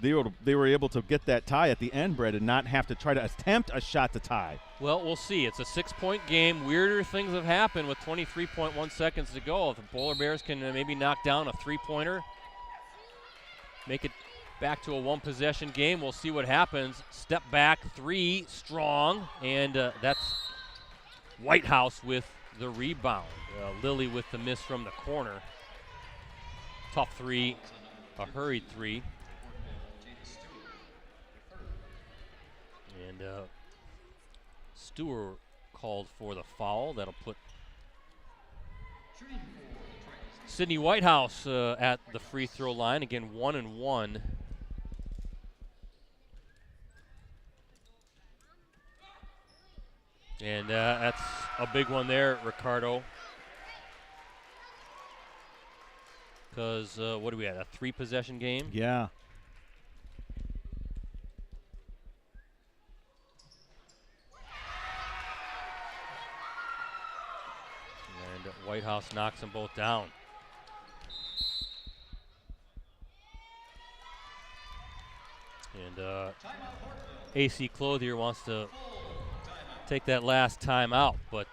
they were able to get that tie at the end, Brett, and not have to try to attempt a shot to tie. Well, we'll see. It's a 6-point game. Weirder things have happened with 23.1 seconds to go. If the Polar Bears can maybe knock down a 3-pointer, make it back to a 1-possession game, we'll see what happens. Step back 3, strong, and that's Whitehouse with the rebound. Lilly with the miss from the corner. Tough 3, a hurried 3. And Stewart called for the foul. That'll put Sydney Whitehouse at the free throw line. Again, 1-1. And that's a big one there, Ricardo. Because what do we have? A 3-possession game? Yeah. White House knocks them both down. And AC Clothier wants to take that last time out, but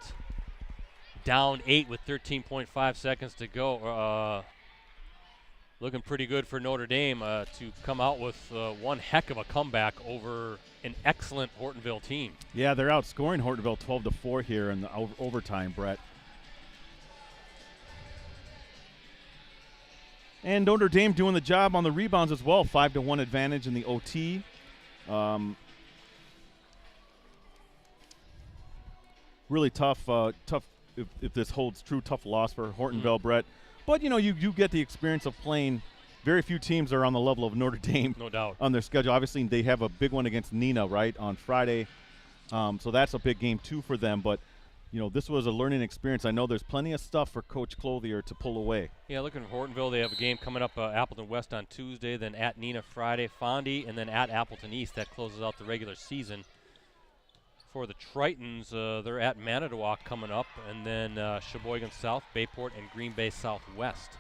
down 8 with 13.5 seconds to go. Looking pretty good for Notre Dame to come out with one heck of a comeback over an excellent Hortonville team. Yeah, they're outscoring Hortonville 12-4 here in the overtime, Brett. And Notre Dame doing the job on the rebounds as well. 5-1 advantage in the OT. Really tough if this holds true. Tough loss for Hortonville, Brett. But you get the experience of playing. Very few teams are on the level of Notre Dame. No doubt. On their schedule. Obviously, they have a big one against Nina, right, on Friday. So that's a big game too for them. But this was a learning experience. I know there's plenty of stuff for Coach Clothier to pull away. Yeah, looking for Hortonville, they have a game coming up Appleton West on Tuesday, then at Nina Friday, Fondy, and then at Appleton East. That closes out the regular season. For the Tritons, they're at Manitowoc coming up, and then Sheboygan South, Bayport, and Green Bay Southwest.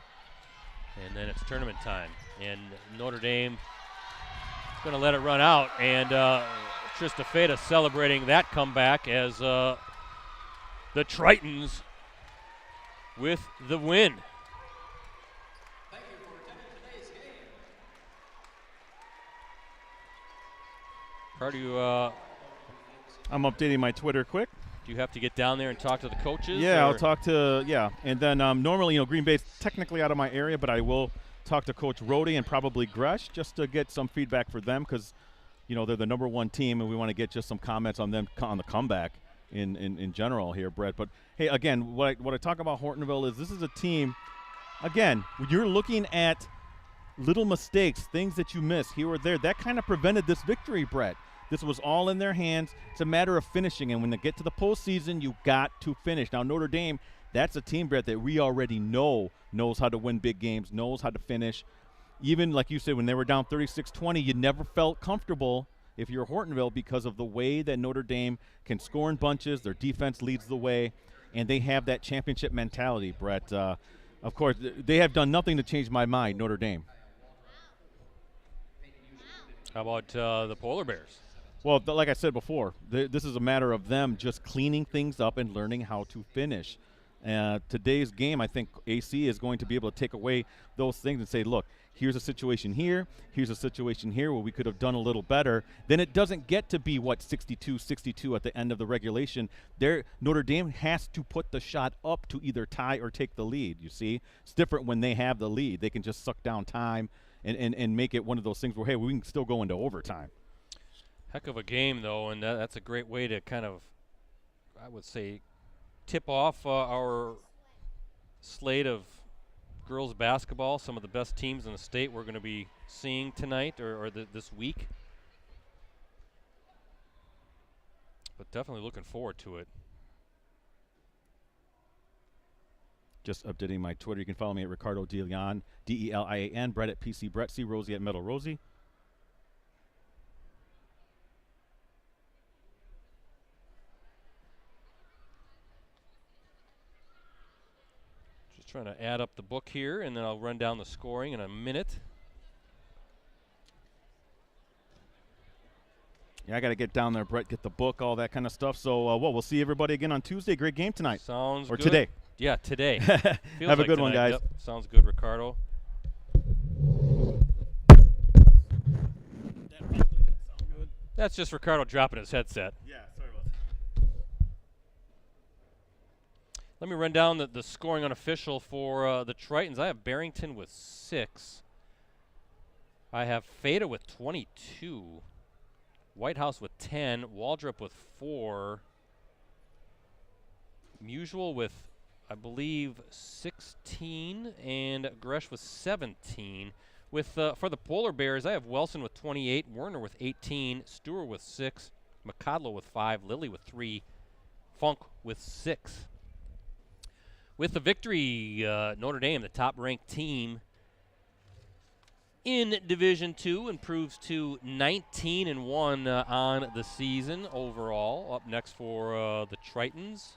And then it's tournament time. And Notre Dame is going to let it run out, and Trista Feta celebrating that comeback as the Tritons with the win. Thank you for attending today's game. Ricardo, I'm updating my Twitter quick. do you have to get down there and talk to the coaches? Yeah, or? I'll talk to and then normally Green Bay's technically out of my area, but I will talk to Coach Rohde and probably Gresh just to get some feedback for them because they're the #1 team and we want to get just some comments on them on the comeback in general here, Brett. But hey, again, what I talk about Hortonville is this is a team. Again, when you're looking at little mistakes, things that you miss here or there, that kind of prevented this victory, Brett. This was all in their hands. It's a matter of finishing, and when they get to the postseason, you got to finish. Now, Notre Dame, that's a team, Brett, that we already knows how to win big games, knows how to finish. Even, like you said, when they were down 36-20, you never felt comfortable if you're Hortonville because of the way that Notre Dame can score in bunches. Their defense leads the way, and they have that championship mentality, Brett. Of course, they have done nothing to change my mind, Notre Dame. How about the Polar Bears? Well, like I said before, this is a matter of them just cleaning things up and learning how to finish. Today's game, I think AC is going to be able to take away those things and say, look, here's a situation here, here's a situation here where we could have done a little better. Then it doesn't get to be, 62-62 at the end of the regulation. Notre Dame has to put the shot up to either tie or take the lead, you see. It's different when they have the lead. They can just suck down time and make it one of those things where, hey, we can still go into overtime. Heck of a game, though, and that's a great way to kind of, I would say, tip off our slate of girls basketball, some of the best teams in the state we're going to be seeing tonight or this week. But definitely looking forward to it. Just updating my Twitter. You can follow me at Ricardo DeLian, D-E-L-I-A-N, Brett at PC Brett, C Rosie at Metal Rosie. Trying to add up the book here, and then I'll run down the scoring in a minute. Yeah, I got to get down there, Brett, get the book, all that kind of stuff. So, we'll see everybody again on Tuesday. Great game tonight. Sounds or good. today. Yeah, today. Have a good one, guys. Yep. Sounds good, Ricardo. That's just Ricardo dropping his headset. Yeah, sorry about that. Let me run down the scoring unofficial for the Tritons. I have Barrington with 6. I have Feta with 22. White House with 10. Waldrop with 4. Mutual with, I believe, 16. And Gresh with 17. With for the Polar Bears, I have Wilson with 28. Werner with 18. Stewart with 6. McCodlow with 5. Lilly with 3. Funk with 6. With the victory, Notre Dame, the top-ranked team in Division II, improves to 19-1 on the season overall. Up next for the Tritons,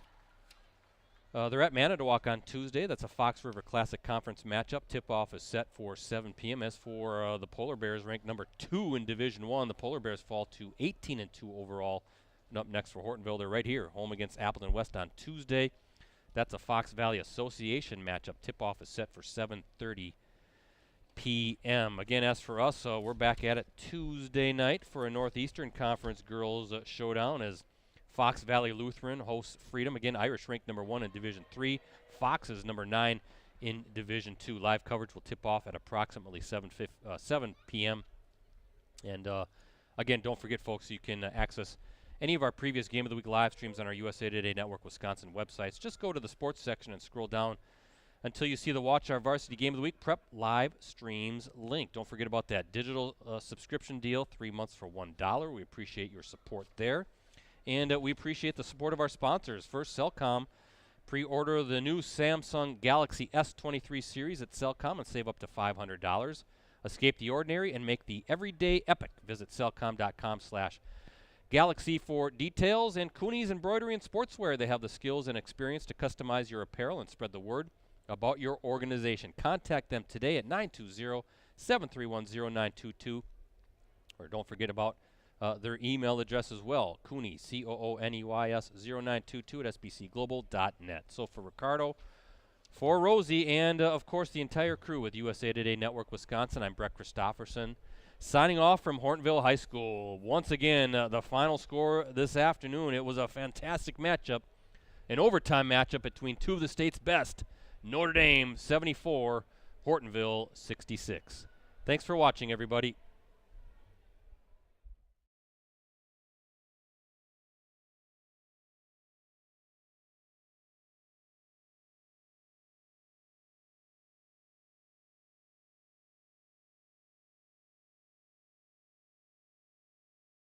They're at Manitowoc on Tuesday. That's a Fox River Classic Conference matchup. Tip-off is set for 7 p.m. As for the Polar Bears, ranked number 2 in Division I, the Polar Bears fall to 18-2 overall. And up next for Hortonville, they're right here, home against Appleton West on Tuesday. That's a Fox Valley Association matchup. Tip-off is set for 7:30 p.m. Again, as for us, we're back at it Tuesday night for a Northeastern Conference girls showdown as Fox Valley Lutheran hosts Freedom. Again, Irish ranked number 1 in Division 3. Fox is number 9 in Division 2. Live coverage will tip off at approximately 7 p.m. And again, don't forget, folks, you can access any of our previous Game of the Week live streams on our USA Today Network Wisconsin websites. Just go to the sports section and scroll down until you see the Watch Our Varsity Game of the Week Prep live streams link. Don't forget about that digital subscription deal, 3 months for $1. We appreciate your support there. And we appreciate the support of our sponsors. First, Cellcom. Pre-order the new Samsung Galaxy S23 series at Cellcom and save up to $500. Escape the ordinary and make the everyday epic. Visit cellcom.com/Galaxy for details. And Cooney's Embroidery and Sportswear. They have the skills and experience to customize your apparel and spread the word about your organization. Contact them today at 920-731-0922. Or don't forget about their email address as well, Cooney, COONEYS 0922 at sbcglobal.net. So for Ricardo, for Rosie, and of course the entire crew with USA Today Network Wisconsin, I'm Brett Christopherson, signing off from Hortonville High School. Once again, the final score this afternoon, it was a fantastic matchup, an overtime matchup between two of the state's best, Notre Dame 74, Hortonville 66. Thanks for watching, everybody.